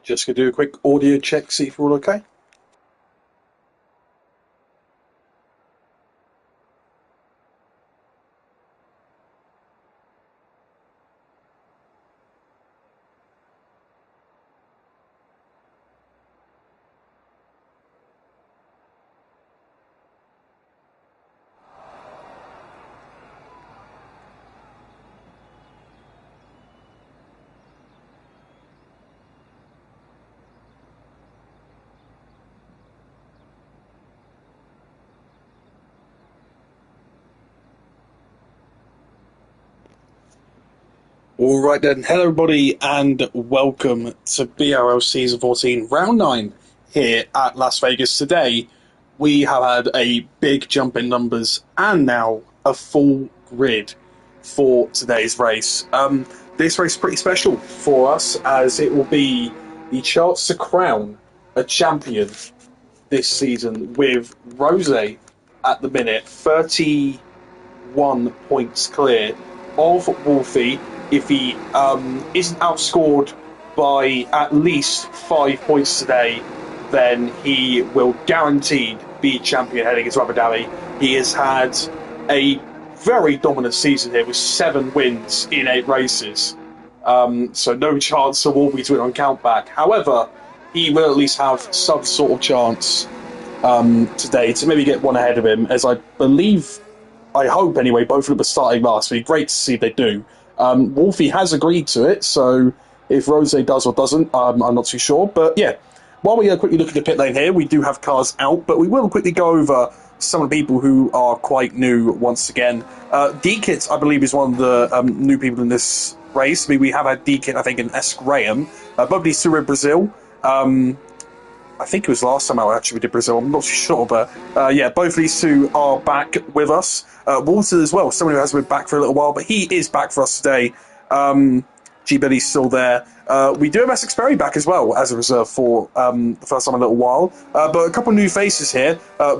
Just gonna do a quick audio check, see if we're all okay. All right then, hello everybody, and welcome to BRL Season 14, Round 9 here at Las Vegas. Today, we have had a big jump in numbers and now a full grid for today's race. This race is pretty special for us as it will be the chance to crown a champion this season with Rose at the minute, 31 points clear of Wolfie. If he isn't outscored by at least 5 points today, then he will guaranteed be champion heading into Abu Dhabi. He has had a very dominant season here with 7 wins in 8 races. So no chance for Wolfie to win on countback. However, he will at least have some sort of chance today to maybe get one ahead of him, as I believe, I hope anyway, both of them are starting last week. Great to see if they do. Wolfie has agreed to it, so if Rose does or doesn't, I'm not too sure. But yeah, while we quickly look at the pit lane here, we do have cars out, but we will quickly go over some of the people who are quite new once again. D-Kit, I believe, is one of the new people in this race. I mean, we have had D-Kit, I think, and S. Graham. Both these two are in Brazil. I think it was last time I actually did Brazil, I'm not too sure, but yeah, both of these two are back with us. Walter as well, someone who has been back for a little while, but he is back for us today. G-Billy's still there. We do have Essex Perry back as well as a reserve for the first time in a little while. But a couple of new faces here.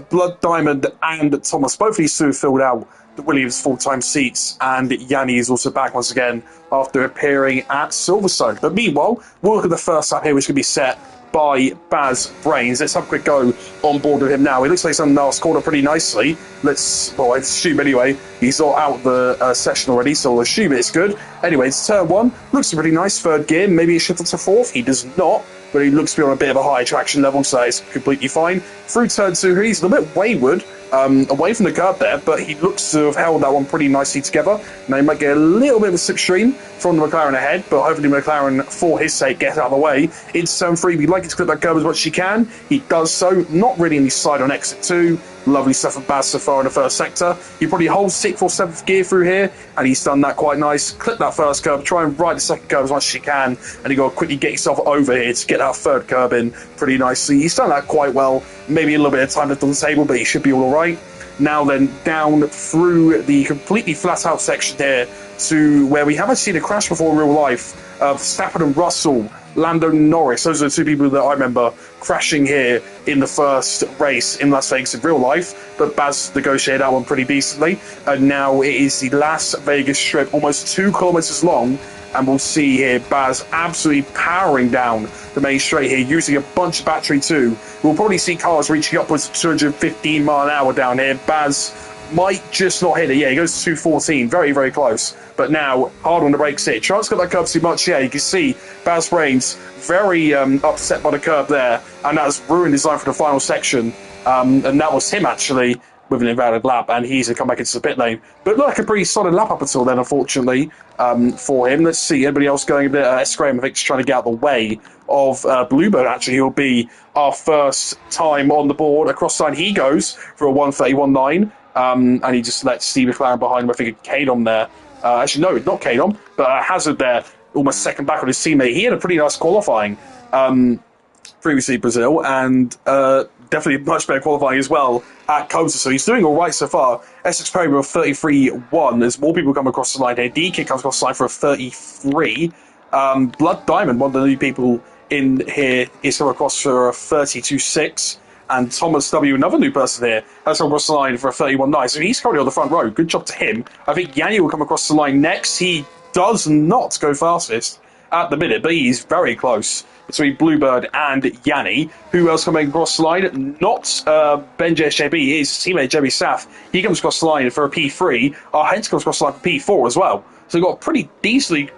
Blood Diamond and Thomas, both of these two have filled out the Williams full-time seats, and Yanni is also back once again after appearing at Silverstone. But meanwhile, we'll look at the first lap here, which can be set by Baz Brains. Let's have a quick go on board with him now. He looks like he's done the last corner pretty nicely. I assume anyway. He's all out the session already, so we'll assume it's good. Anyway, it's turn 1. Looks pretty nice. Third gear. Maybe he shifted to 4th. He does not, but he looks to be on a bit of a high traction level, so it's completely fine. Through turn 2, he's a little bit wayward, away from the curb there, but he looks to have held that one pretty nicely together. Now, he might get a little bit of a slipstream from the McLaren ahead, but hopefully McLaren, for his sake, gets out of the way. Into turn 3, we'd like him to clip that curb as much as he can. He does so, not really in the side on exit 2. Lovely stuff from Baz so far in the first sector. He probably holds 6th or 7th gear through here, and he's done that quite nice. Clip that first curb, try and ride the second curb as much as you can, and you got to quickly get yourself over here to get that third curb in pretty nicely. He's done that quite well. Maybe a little bit of time left on the table, but he should be all right. Now then, down through the completely flat-out section here to where we haven't seen a crash before in real life. Verstappen and Russell, Lando Norris, those are the two people that I remember crashing here in the first race in Las Vegas in real life, but Baz negotiated that one pretty decently, and now it is the Las Vegas Strip, almost 2 kilometers long, and we'll see here Baz absolutely powering down the main straight here, using a bunch of battery too. We'll probably see cars reaching upwards of 215 mile an hour down here. Baz might just not hit it. Yeah, he goes to 214, very, very close. But now, hard on the brakes here. Tries to got that curb too much. Yeah, you can see Baz Brains very upset by the curb there, and that's ruined his line for the final section. And that was him, actually, with an invalid lap, and he's going to come back into the pit lane. But look, a pretty solid lap up until then, unfortunately, for him. Let's see, everybody else going a bit. S. Graham, I think, is trying to get out of the way of Bluebird. Actually, he'll be our first time on the board. Across the line he goes for a 1:31.9. And he just lets Steve McLaren behind him. I think Kadon there. Actually, no, not Kadon, but Hazard there, almost second back on his teammate. He had a pretty nice qualifying previously Brazil, and definitely much better qualifying as well at Kota. So he's doing all right so far. Essex Perry with a 33.1. There's more people come across the line here. D-Kit comes across the line for a 33. Blood Diamond, one of the new people in here, is come across for a 32.6. And Thomas W., another new person here, has come across the line for a 31.9. So he's currently on the front row. Good job to him. I think Yanni will come across the line next. He does not go fastest. at the minute, but he's very close between Bluebird and Yanni. Who else coming across the line? Not Ben JSJB, his teammate Jeremy Saf. He comes across the line for a P3. Our Hens comes across the line for P4 as well. So we've got a pretty decently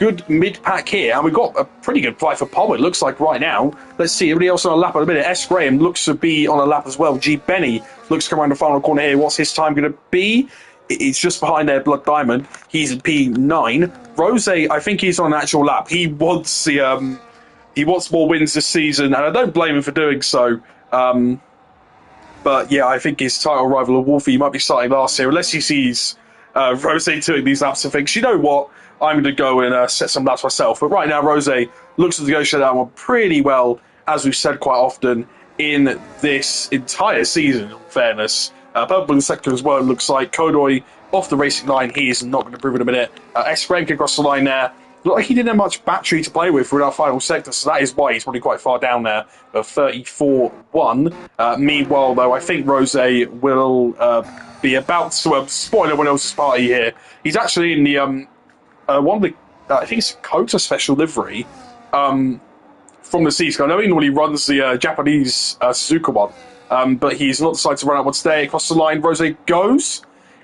good mid-pack here, and we've got a pretty good fight for Palmer, it looks like right now. Let's see, everybody else on a lap at a minute. S. Graham looks to be on a lap as well. G. Benny looks to come around the final corner here. What's his time going to be? It's just behind there, Blood Diamond. He's in P9. Rose, I think he's on an actual lap. He wants more wins this season, and I don't blame him for doing so. But yeah, I think his title rival of Wolfie might be starting last year, unless he sees Rose doing these laps and thinks, you know what, I'm going to go and set some laps myself. But right now, Rose looks to negotiate that one pretty well, as we've said quite often in this entire season, in fairness. Purple sector as well, it looks like. Kodoy off the racing line, he is not going to prove in a minute. S. Graham can cross the line there. Looked like he didn't have much battery to play with for our final sector, so that is why he's probably quite far down there, 34-1. Meanwhile, though, I think Rose will be about to spoil everyone else's party here. He's actually in the one of the, I think it's Kota special livery from the Seas. I know he normally runs the Japanese Suzuka one, but he's not decided to run out one today. Across the line, Rose goes.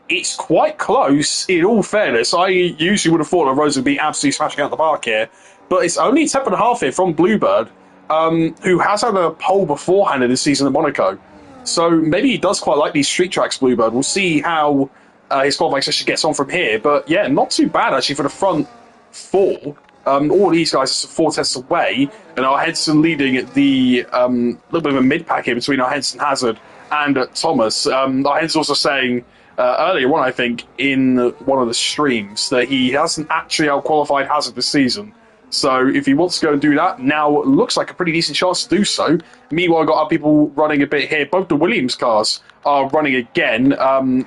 It's quite close, in all fairness. I usually would have thought that Rose would be absolutely smashing out the park here, but it's only a 10.5 here from Bluebird, who has had a pole beforehand in this season at Monaco. So maybe he does quite like these street tracks, Bluebird. We'll see how his qualifying session gets on from here. But yeah, not too bad actually for the front four. All these guys are 4 tests away, and our Henson leading the little bit of a mid-pack here between our Henson Hazard and Thomas. Our Henson also saying earlier on, I think, in one of the streams, that he hasn't actually out-qualified Hazard this season. So if he wants to go and do that, now looks like a pretty decent chance to do so. Meanwhile, got other people running a bit here. Both the Williams cars are running again.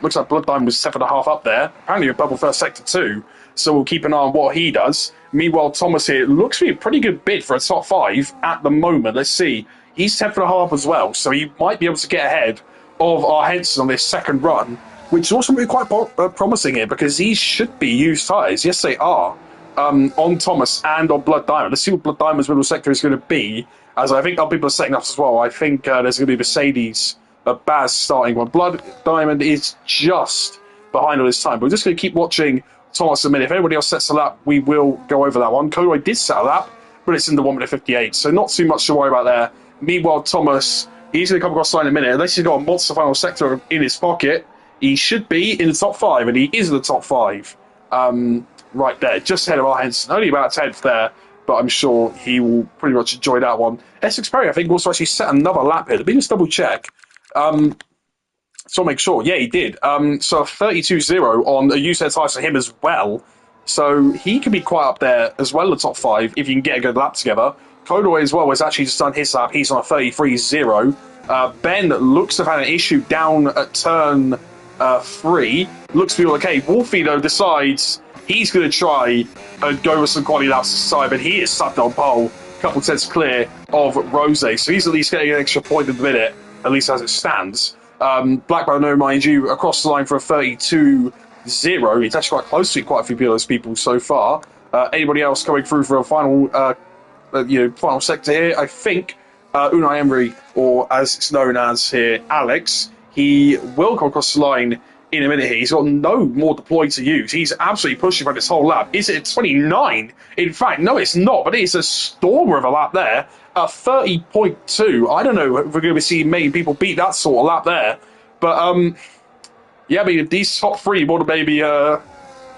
Looks like Blood Diamond was 7.5 up there. Apparently a bubble first sector too. So we'll keep an eye on what he does. Meanwhile, Thomas here looks to be a pretty good bid for a top 5 at the moment. Let's see. He's 10.5 as well, so he might be able to get ahead of our Henson on this second run, which is also really quite promising here, because these should be used tyres. Yes, they are. On Thomas and on Blood Diamond. Let's see what Blood Diamond's middle sector is going to be, as I think other people are setting up as well. I think there's going to be Mercedes, Baz starting one. Blood Diamond is just behind all this time, but we're just going to keep watching Thomas a minute. If anybody else sets a lap, we will go over that one. Kodoy did set a lap, but it's in the 1 minute 58, so not too much to worry about there. Meanwhile, Thomas, he's going to come across the line in a minute. Unless he's got a monster final sector in his pocket, he should be in the top 5, and he is in the top 5. Right there, just ahead of our Henson. Only about 10th there, but I'm sure he will pretty much enjoy that one. Essex Perry, I think, also actually set another lap here. Let me just double check. So I'll make sure. Yeah, he did. So a 32.0 on a USED tyre for him as well. So he can be quite up there as well, the top 5, if you can get a good lap together. Kodoy as well has actually just done his lap. He's on a 33.0. Ben looks to have had an issue down at turn 3. Looks to be all okay. Wolfie, though, decides he's going to try and go with some quality laps this time, but he is stuck on pole, a couple of tenths clear of Rose. So he's at least getting an extra point in the minute, at least as it stands. Blackburn, no, mind you, across the line for a 32.0. He's actually quite close to quite a few of those people so far. Anybody else coming through for a final final sector here? I think Unai Emery, or as it's known as here, Alex, he will come across the line in a minute here. He's got no more deploy to use. He's absolutely pushing for this whole lap. Is it 29? In fact, no, it's not, but it's a stormer of a lap there. 30.2. I don't know if we're going to be seeing many people beat that sort of lap there. But, yeah, I mean, these top 3 want to maybe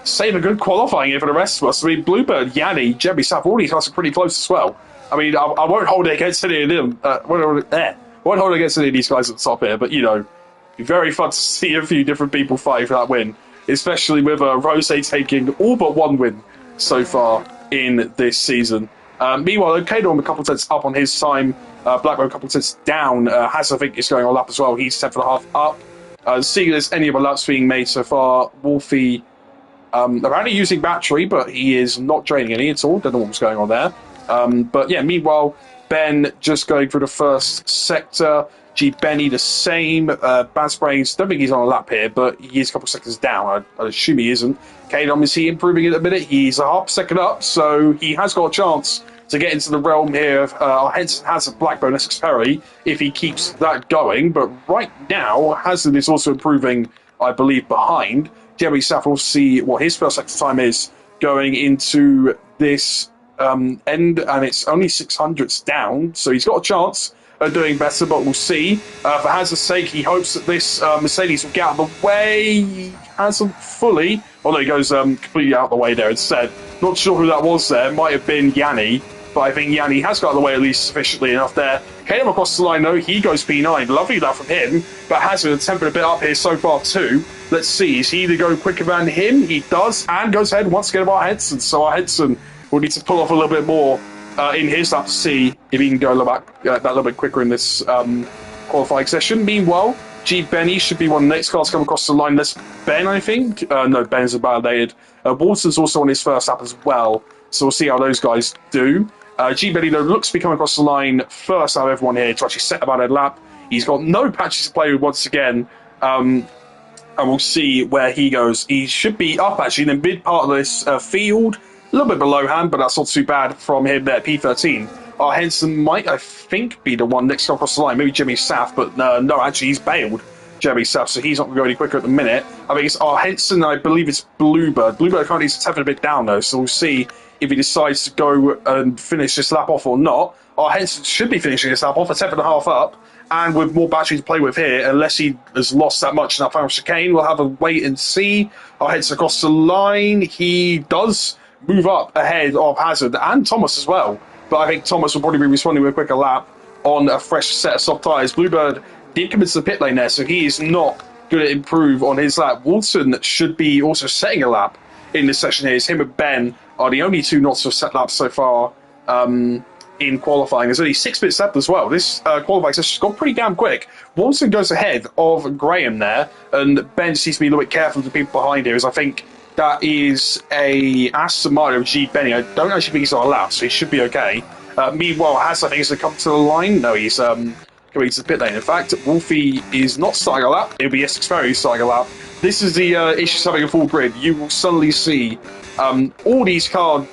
save a good qualifying here for the rest of us. I mean, Bluebird, Yanni, Jebby Sap, all these guys are pretty close as well. I mean, I won't hold it against any of them. Won't hold it against any of these guys at the top here, but, you know, very fun to see a few different people fighting for that win, especially with Rose taking all but 1 win so far in this season. Meanwhile, Kadon a couple of tenths up on his time. Blackburn a couple of tenths down. Hazard, I think, is going on lap as well. He's 10.5 up. Seeing there's any other laps being made so far, Wolfie apparently using battery, but he is not draining any at all. Don't know what's going on there. But yeah, meanwhile, Ben just going through the first sector. G. Benny the same. Bad Sprains, don't think he's on a lap here, but he is a couple of seconds down. I'd assume he isn't. Kadom, is he improving at the minute? He's a half second up, so he has got a chance to get into the realm here of Henson has a Blackbone Essex Perry if he keeps that going. But right now, Hazard is also improving, I believe, behind. Jeremy Saff will see what his first sector time is going into this end, and it's only 600s down, so he's got a chance of doing better, but we'll see. For Hazard's sake, he hopes that this Mercedes will get out of the way. He hasn't fully, although he goes completely out of the way there instead. Not sure who that was there. Might have been Yanni, but I think Yanni has got out of the way at least sufficiently enough there. Came across the line though, he goes P9. Lovely that from him, but Hazard attempted a bit up here so far too. Let's see, is he either go quicker than him? He does, and goes ahead once again of our Henson. So our Henson will need to pull off a little bit more in his lap to see if he can go a little bit, that little bit quicker in this qualifying session. Meanwhile, G. Benny should be one of the next cars to come across the line. That's Ben, I think. No, Ben's validated. Walton's also on his first lap as well, so we'll see how those guys do. G. Benny, though, looks to be coming across the line first out of everyone here to actually set about a lap. He's got no patches to play with once again, and we'll see where he goes. He should be up, actually, in the mid part of this field. A little bit below hand, but that's not too bad from him there, P13. Henson might, I think, be the one next across the line. Maybe Jimmy Saff, but no, actually, he's bailed Jeremy Saff, so he's not going to go any quicker at the minute. I think it's Henson, I believe it's Bluebird. Bluebird currently is tapping a bit down, though, so we'll see if he decides to go and finish this lap off or not. Henson should be finishing this lap off, a 10.5 up, and with more battery to play with here, unless he has lost that much in that final chicane, we'll have a wait and see. Henson across the line, he does move up ahead of Hazard and Thomas as well. But I think Thomas will probably be responding with a quicker lap on a fresh set of soft tyres. Bluebird did commit to the pit lane there, so he is not going to improve on his lap. Walton should be also setting a lap in this session here. It's him and Ben are the only two not to have set laps so far in qualifying. There's only 6 minutes left as well. This qualifying session's gone pretty damn quick. Walton goes ahead of Graham there, and Ben just needs to be a little bit careful of the people behind here, as I think that is a Aston Martin of G. Benny. I don't actually think he's on a lap, so he should be okay. Meanwhile, Haas, I think, is going to come to the line. No, he's coming to the pit lane. In fact, Wolfie is not starting a lap. It'll be Essex Ferry who's starting a lap. This is the issue of having a full grid. You will suddenly see all these cars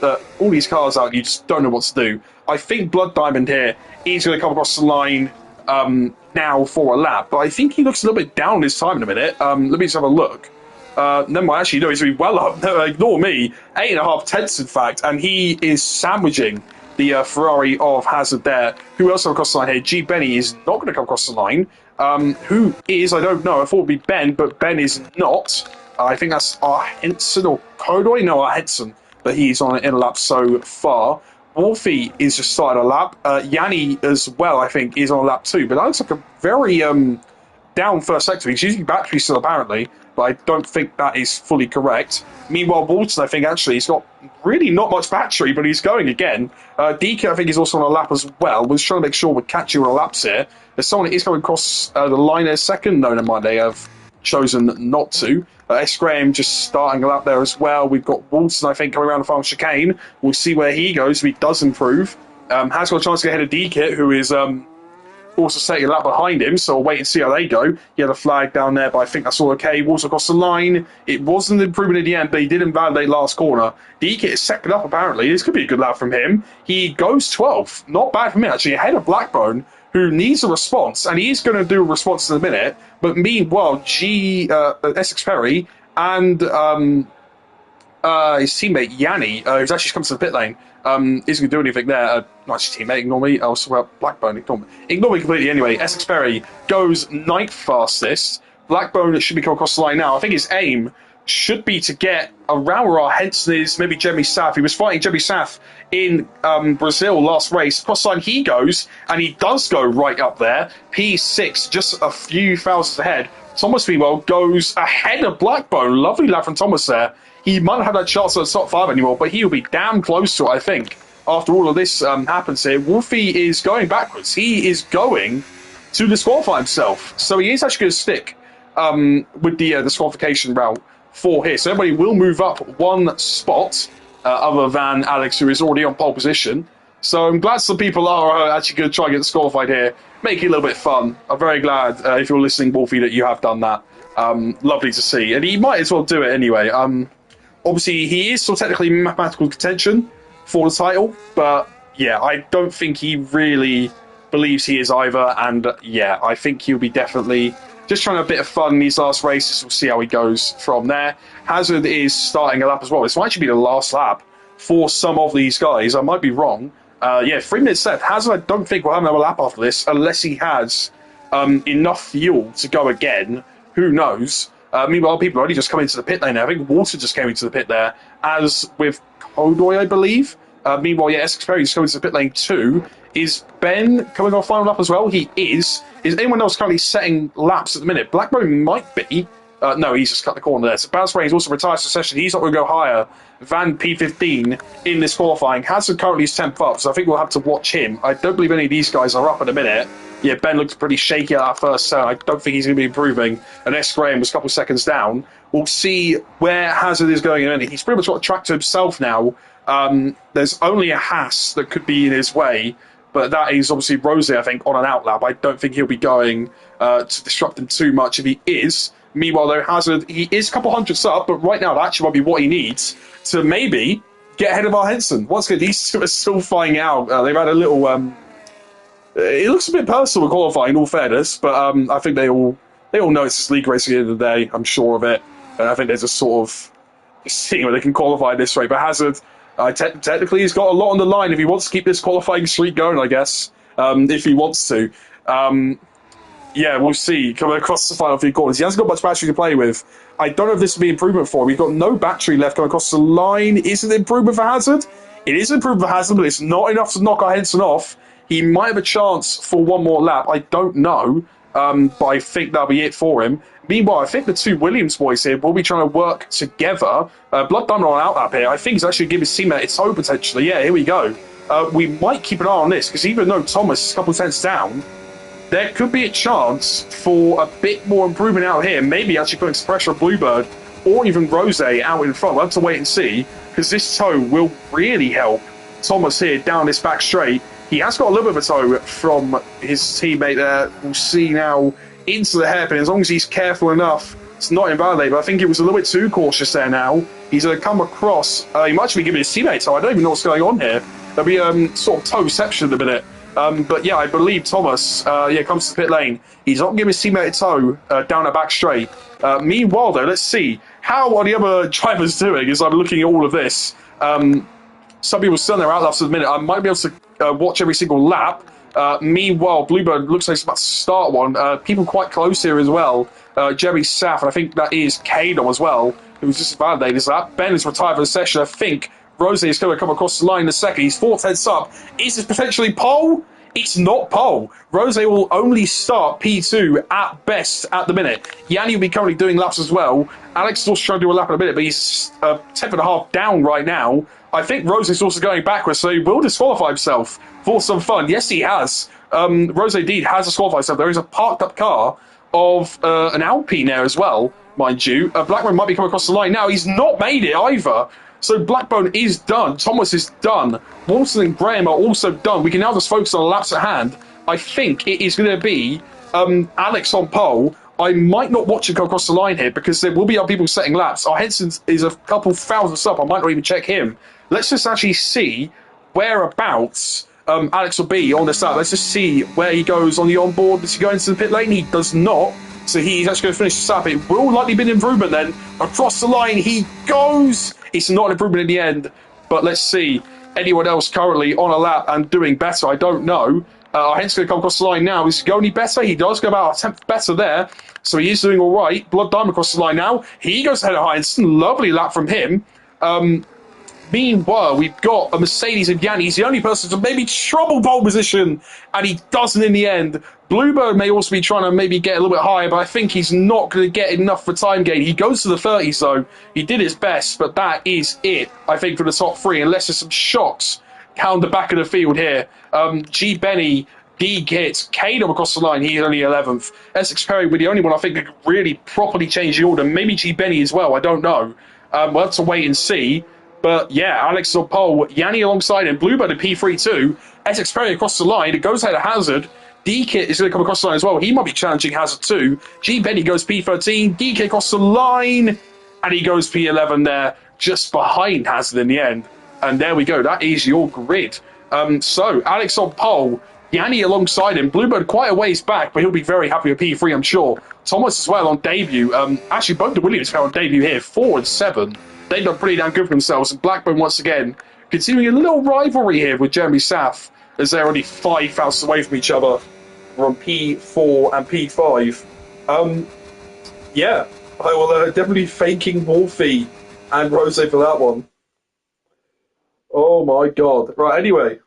out. You just don't know what to do. I think Blood Diamond here is going to come across the line now for a lap, but I think he looks a little bit down this time in a minute. Let me just have a look. Never mind, actually, no, he's going to be well up. No, ignore me. 8.5 tenths, in fact, and he is sandwiching the Ferrari of Hazard there. Who else come across the line here? G. Benny is not going to come across the line. Who is? I don't know. I thought it would be Ben, but Ben is not. I think that's our Henson or Kodoy. No, our Henson, but he's on in a lap so far. Wolfie is just started a lap. Yanni as well, I think, is on a lap too. But that looks like a very down first sector. He's using battery still, apparently, but I don't think that is fully correct. Meanwhile, Walton, I think, actually, he's got really not much battery, but he's going again. DK, I think, is also on a lap as well. We're trying to make sure we're catching on laps here. There's someone that is coming across the line in a second. No, never mind, they have chosen not to. S. Graham just starting a lap there as well. We've got Walton, I think, coming around the final chicane. We'll see where he goes if he does improve. Has got a chance to get ahead of DK, who is also setting a lap behind him, so we'll wait and see how they go. He had a flag down there, but I think that's all okay. Walton across the line. It wasn't an improvement in the end, but he did invalidate last corner. DK is second up, apparently. This could be a good lap from him. He goes 12th. Not bad from him, actually. Ahead of Blackbone, who needs a response, and he's going to do a response in a minute. But meanwhile, Essex Perry and his teammate Yanni, who's actually come to the pit lane, isn't going to do anything there. Nice teammate, ignore me. I was about Blackbone, ignore me completely anyway. Essex Perry goes 9th fastest. Blackbone should be coming across the line now. I think his aim should be to get around where our Henson is, maybe Jeremy Saff. He was fighting Jeremy Saff in Brazil last race. Across the line he goes, and he does go right up there. P6, just a few thousands ahead. Thomas, meanwhile, goes ahead of Blackbone. Lovely lap from Thomas there. He might not have that chance at the top 5 anymore, but he'll be damn close to it, I think, after all of this happens here. Wolfie is going backwards. He is going to disqualify himself. So he is actually going to stick with the disqualification route for here. So everybody will move up one spot, other than Alex, who is already on pole position. So I'm glad some people are actually going to try and get the squalified here, make it a little bit fun. I'm very glad, if you're listening, Wolfie, that you have done that. Lovely to see. And he might as well do it anyway. Obviously, he is still technically in mathematical contention for the title, but yeah, I don't think he really believes he is either. And yeah, I think he'll be definitely just trying a bit of fun in these last races. We'll see how he goes from there. Hazard is starting a lap as well. This might actually be the last lap for some of these guys. I might be wrong. Yeah, 3 minutes left. Hazard, I don't think, will have another lap after this unless he has enough fuel to go again. Who knows? Meanwhile, people already just come into the pit lane there. I think Water just came into the pit there, as with Kodoy, I believe. Meanwhile, yeah, Essex Perry is coming to the pit lane too. Is Ben coming off final lap as well? He is. Is anyone else currently setting laps at the minute? Blackbone might be. No, he's just cut the corner there. So Bounce Rain is also retired to session. He's not going to go higher than P15 in this qualifying. Hazard currently is 10th up, so I think we'll have to watch him. I don't believe any of these guys are up at the minute. Yeah, Ben looks pretty shaky at that first turn. I don't think he's going to be improving. And S. Graham was a couple of seconds down. We'll see where Hazard is going in a minute. He's pretty much got a track to himself now. There's only a Haas that could be in his way, but that is obviously Rosé, I think, on an outlap. I don't think he'll be going to disrupt him too much if he is. Meanwhile, though, Hazard, he is a couple hundreds up, but right now that actually might be what he needs to maybe get ahead of our Henson. Once again, he's still flying out. They've had a little... it looks a bit personal qualifying, in all fairness, but I think they all know it's just league racing at the end of the day. I'm sure of it. And I think they're just sort of seeing where they can qualify this way. But Hazard, technically, he's got a lot on the line if he wants to keep this qualifying streak going, I guess, if he wants to. Yeah, we'll see. Coming across the final few corners. He hasn't got much battery to play with. I don't know if this will be an improvement for him. He's got no battery left coming across the line. Is it an improvement for Hazard? It is an improvement for Hazard, but it's not enough to knock our Henson off. He might have a chance for one more lap. I don't know, but I think that'll be it for him. Meanwhile, I think the two Williams boys here will be trying to work together. Blood Diamond on out lap here. I think he's actually giving his teammate its toe potentially. Yeah, here we go. We might keep an eye on this, because even though Thomas is a couple of tenths down, there could be a chance for a bit more improvement out here. Maybe actually putting some pressure on Bluebird or even Rosé out in front. We'll have to wait and see, because this toe will really help Thomas here down this back straight. He has got a little bit of a toe from his teammate there. We'll see now into the hairpin. As long as he's careful enough, it's not invalidate. But I think he was a little bit too cautious there now. He's going to come across. He might actually be giving his teammate toe. I don't even know what's going on here. There'll be sort of toe-ception in a minute. But yeah, I believe Thomas comes to the pit lane. He's not giving his teammate a toe down a back straight. Meanwhile, though, let's see. How are the other drivers doing as I'm looking at all of this? Some people still in their outlaps at the minute. I might be able to watch every single lap. Meanwhile, Bluebird looks like he's about to start one. People quite close here as well. Jerry Saff, and I think that is Kano as well, who was just validated his lap. Ben is retired for the session. I think Rosé is going to come across the line in a second. He's 4 tenths up. Is this potentially pole? It's not pole. Rosé will only start P2 at best at the minute. Yanni will be currently doing laps as well. Alex is also trying to do a lap in a minute, but he's 10.5 down right now. I think Rosé's also going backwards, so he will disqualify himself for some fun. Yes, he has. Rosé indeed has disqualified himself. There is a parked up car of an Alpine there as well, mind you. Blackburn might be coming across the line now. He's not made it either. So Blackbone is done. Thomas is done. Walton and Graham are also done. We can now just focus on the laps at hand. I think it is going to be Alex on pole. I might not watch him come across the line here because there will be other people setting laps. Our Henson is a couple thousand up. I might not even check him. Let's just actually see whereabouts Alex will be on this lap. Let's just see where he goes on the onboard. Does he go into the pit lane? He does not. So he's actually going to finish the lap. It will likely be an improvement then. Across the line he goes. It's not an improvement in the end, but let's see. Anyone else currently on a lap and doing better? I don't know. Hence going to come across the line now. Is he going any better? He does go about a tenth better there, so he is doing all right. Blood Diamond across the line now. He goes ahead of Heinzen. Lovely lap from him. Meanwhile, we've got a Mercedes and Yanni. He's the only person to maybe trouble pole position, and he doesn't in the end. Bluebird may also be trying to maybe get a little bit higher, but I think he's not going to get enough for time gain. He goes to the 30s, though. He did his best, but that is it, I think, for the top three, unless there's some shocks down the back of the field here. G. Benny, D. Git, Kano across the line. He's only 11th. Essex Perry with the only one I think that could really properly change the order. Maybe G. Benny as well. I don't know. We'll have to wait and see. But yeah, Alex is on pole. Yanni alongside him. Bluebird in P3 too. Essex Perry across the line. It goes ahead of Hazard. D-Kit is going to come across the line as well. He might be challenging Hazard too. G. Benny goes P13. D-Kit across the line. And he goes P11 there, just behind Hazard in the end. And there we go. That is your grid. So, Alex on pole. Yanni alongside him. Bluebird quite a ways back, but he'll be very happy with P3, I'm sure. Thomas as well on debut. Actually, both the Williams have on debut here. 4 and 7. They've done pretty damn good for themselves. And Blackburn, once again, continuing a little rivalry here with Jeremy Saff, as they're only 5 thousandths away from each other. We're on P4 and P5. Yeah, I will definitely faking Wolfie and Rose for that one. Oh my god. Right, anyway.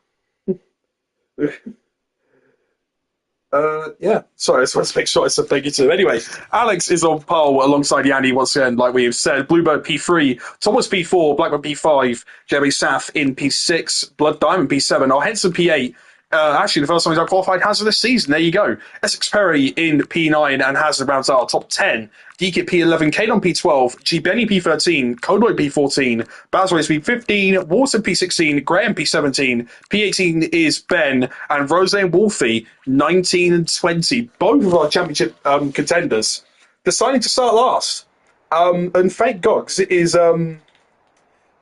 Yeah, sorry, I just want to make sure I said thank you to him. Anyway, Alex is on pole alongside Yanni once again, like we have said. Bluebird P3, Thomas P4, Blackburn P5, Jeremy Saff in P6, Blood Diamond P7, or Henson P8. Actually, the first time he's qualified Hazard this season. There you go. Essex Perry in P9 and Hazard rounds out top 10. D-Kit P11, Kadon P12, G. Benny P13, Codoy P14, Bazways P15, Warson P16, Graham P17, P18 is Ben, and Rose and Wolfie 19 and 20. Both of our championship contenders deciding to start last. And thank God, because it is,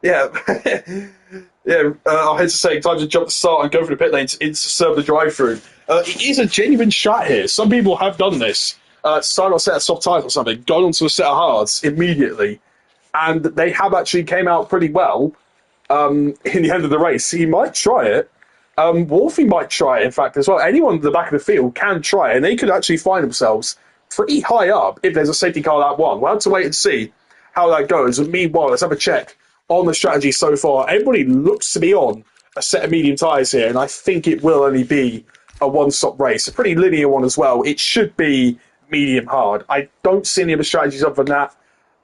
yeah. Yeah, I had to say, time to jump the start and go for the pit lane to serve the drive-through. It is a genuine shot here. Some people have done this. Started on a set of soft tires or something, gone onto a set of hards immediately, and they have actually came out pretty well in the end of the race. He might try it. Wolfie might try it, in fact, as well. Anyone in the back of the field can try it, and they could actually find themselves pretty high up if there's a safety car that one. We'll have to wait and see how that goes. And meanwhile, let's have a check on the strategy so far. Everybody looks to be on a set of medium tyres here, and I think it will only be a one-stop race. A pretty linear one as well. It should be medium hard. I don't see any other strategies other than that,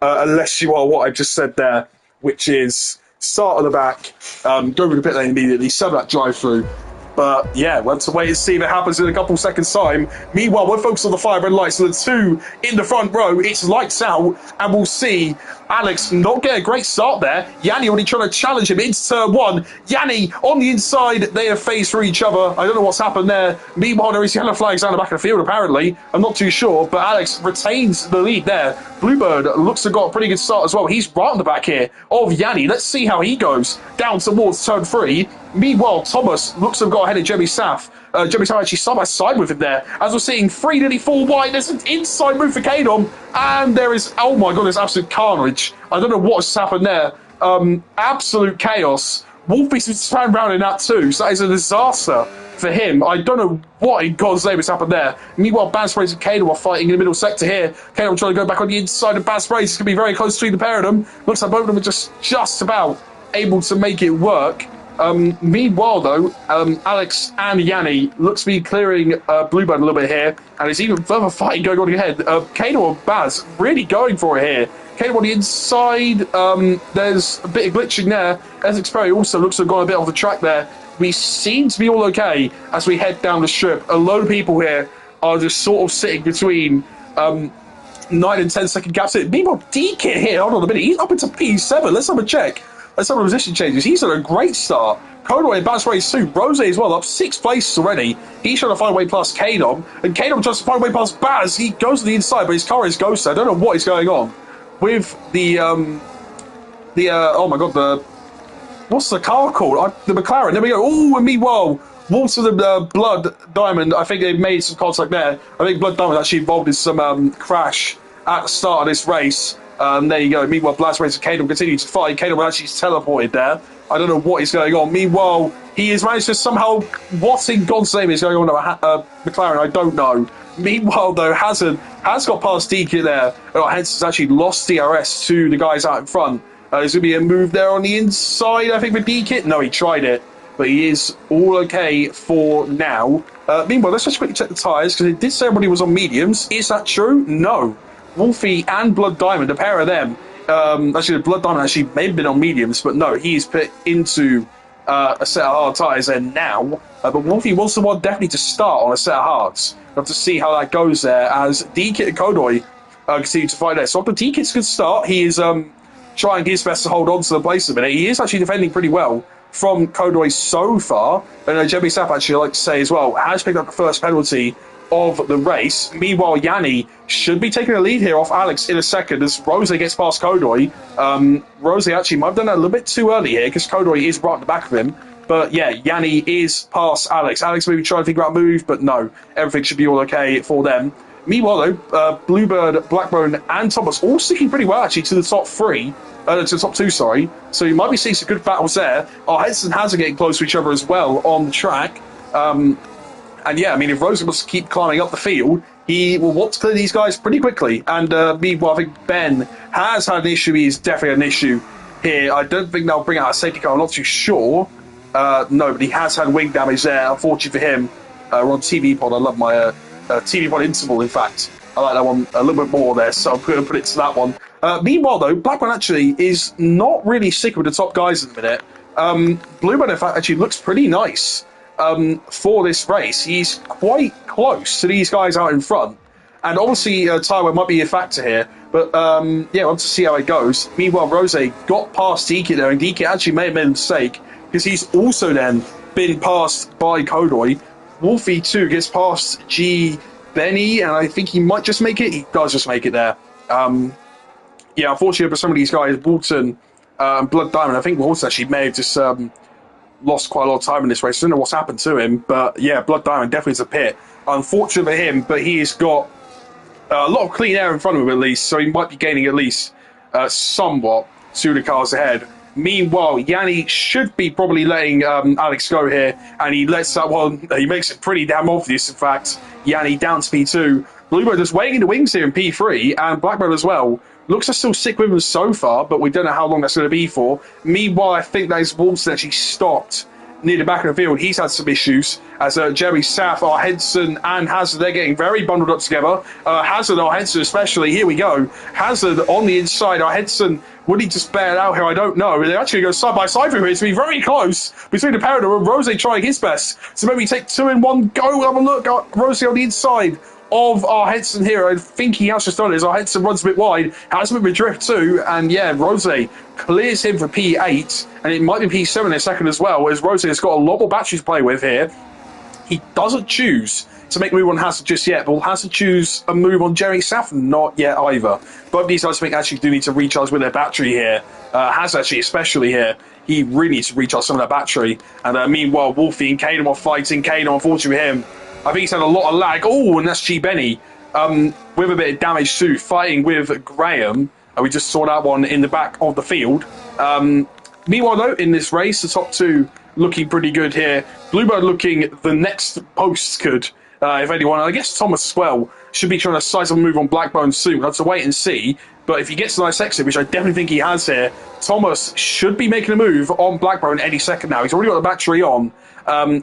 unless you are what I just said there, which is start at the back, go to the pit lane immediately, serve that drive-through. But yeah, we'll have to wait and see if it happens in a couple seconds' time. Meanwhile, we're focused on the 5 red lights. So the 2 in the front row, it's lights out, and we'll see Alex not get a great start there. Yanni already trying to challenge him into turn 1. Yanni on the inside, they have phased through each other. I don't know what's happened there. Meanwhile, there is yellow flags down the back of the field, apparently. I'm not too sure, but Alex retains the lead there. Bluebird looks to have got a pretty good start as well. He's right on the back here of Yanni. Let's see how he goes down towards turn 3. Meanwhile, Thomas looks to have got ahead of Jeremy Saff. Jeremy Saff actually side by side with him there. As we're seeing 3 nearly 4 wide, there's an inside move for Kadon. And there is, oh my god, there's absolute carnage. I don't know what's happened there. Absolute chaos. Wolfie seems to turn around in that too, so that is a disaster for him. I don't know what in God's name has happened there. Meanwhile, Baz Sprays and Kadon are fighting in the middle sector here. Kadon trying to go back on the inside of Baz Sprays. It's going to be very close between the pair of them. Looks like both of them are just about able to make it work. Meanwhile, though, Alex and Yanni looks to be clearing Bluebird a little bit here, and there's even further fighting going on ahead. Kano and Baz really going for it here. Kano on the inside, there's a bit of glitching there. Essex Perry also looks to have gone a bit off the track there. We seem to be all okay as we head down the strip. A load of people here are just sort of sitting between 9 and 10 second gaps. Meanwhile, D-Kit here, hold on a minute, he's up into P7. Let's have a check. Let's have a position changes. He's had a great start. Codoy and Baz Race too. Rose as well, up 6 places already. He's trying to find a way past Kadon. And Kadon tries to find a way past Baz. He goes to the inside, but his car is ghosted. I don't know what is going on with the oh my god, what's the car called? The McLaren. There we go. Oh, and meanwhile, Wolves of the Blood Diamond, I think they've made some contact there. I think Blood Diamond actually involved in some crash at the start of this race. There you go. Meanwhile, Blast Race and Kadon continue to fight. Kadon actually teleported there. I don't know what is going on. Meanwhile, he has managed to somehow... What in God's name is going on at McLaren? I don't know. Meanwhile, though, Hazard has got past D-Kit there. Hence has actually lost DRS to the guys out in front. There's going to be a move there on the inside, I think, with D-Kit. No, he tried it. But he is all okay for now. Meanwhile, let's just quickly check the tyres, because it did say everybody was on mediums. Is that true? No. Wolfie and Blood Diamond, a pair of them. Actually, Blood Diamond actually may have been on mediums, but no, he's put into a set of hard tyres there now. But Wolfie wants the one definitely to start on a set of hards. We'll have to see how that goes there as D-Kit and Kodoy continue to fight there. So after D-Kit's good start, he is trying his best to hold on to the place a minute. He is actually defending pretty well from Kodoy so far. And Jeremy Sapp, actually, I like to say as well, has picked up the first penalty of the race. Meanwhile, Yanni should be taking a lead here off Alex in a second as Rose gets past Kodoy. Rose actually might have done that a little bit too early here because Kodoy is right at the back of him. But yeah, Yanni is past Alex. Alex maybe trying to think about a move, but no, everything should be all okay for them. Meanwhile, though, Bluebird, Blackbone, and Thomas all sticking pretty well actually to the top three. To the top two, sorry. So you might be seeing some good battles there. Heads and Hazard getting close to each other as well on the track. And yeah, I mean, if Rosen wants to keep climbing up the field, he will want to clear these guys pretty quickly. And meanwhile, I think Ben has had an issue. He's definitely an issue here. I don't think they'll bring out a safety car. I'm not too sure. No, but he has had wing damage there. Unfortunately for him, we're on TV pod. I love my TV pod interval, in fact. I like that one a little bit more there, so I'm going to put it to that one. Meanwhile, though, Blackburn actually is not really sticking with the top guys at the minute. Bluebird, in fact, actually looks pretty nice for this race. He's quite close to these guys out in front. And obviously, Taiwan might be a factor here. But, yeah, we'll have to see how it goes. Meanwhile, Rose got past Deke there, and Deke actually may have made a mistake because he's also then been passed by Kodoy. Wolfie, too, gets past G. Benny, and I think he might just make it. He does just make it there. Yeah, unfortunately for some of these guys, Walton and Blood Diamond, I think Walton actually may have just lost quite a lot of time in this race. I don't know what's happened to him, but yeah, Blood Diamond definitely is a pit. Unfortunate for him, but he's got a lot of clean air in front of him at least, so he might be gaining at least somewhat to the cars ahead. Meanwhile, Yanni should be probably letting Alex go here, and he lets that one. He makes it pretty damn obvious, in fact. Yanni down to P2. Bluebird just waiting in the wings here in P3, and Blackbird as well. Looks to still stick with him so far, but we don't know how long that's going to be for. Meanwhile, I think those Walton actually stopped near the back of the field. He's had some issues as Jerry Saff, our Henson, and Hazard, they're getting very bundled up together. Hazard, our Henson especially, here we go. Hazard on the inside, our Henson, would he just bail out here? I don't know. They actually go side by side through here. It's been very close between the pair of them, and Rose trying his best. So maybe take two in one go. Have a look at Rose on the inside of our Henson here. I think he has just done it as our Henson runs a bit wide, has a bit of a drift too, and yeah, Rose clears him for P8, and it might be P7 in a second as well, as Rose has got a lot more batteries to play with here. He doesn't choose to make a move on Hazard just yet, but has to choose a move on Jerry Saffron, not yet either. Both these guys I think actually do need to recharge with their battery here. Hazard actually especially here. He really needs to recharge some of that battery. And meanwhile, Wolfie and Kano are fighting. Kano, unfortunately for him, I think he's had a lot of lag. Oh, and that's G. Benny with a bit of damage too, fighting with Graham. We just saw that one in the back of the field. Meanwhile, though, in this race, the top two looking pretty good here. Bluebird looking the next post could, if anyone. I guess Thomas as well should be trying to size up a move on Blackbone soon. We'll have to wait and see. But if he gets a nice exit, which I definitely think he has here, Thomas should be making a move on Blackbone any second now. He's already got the battery on.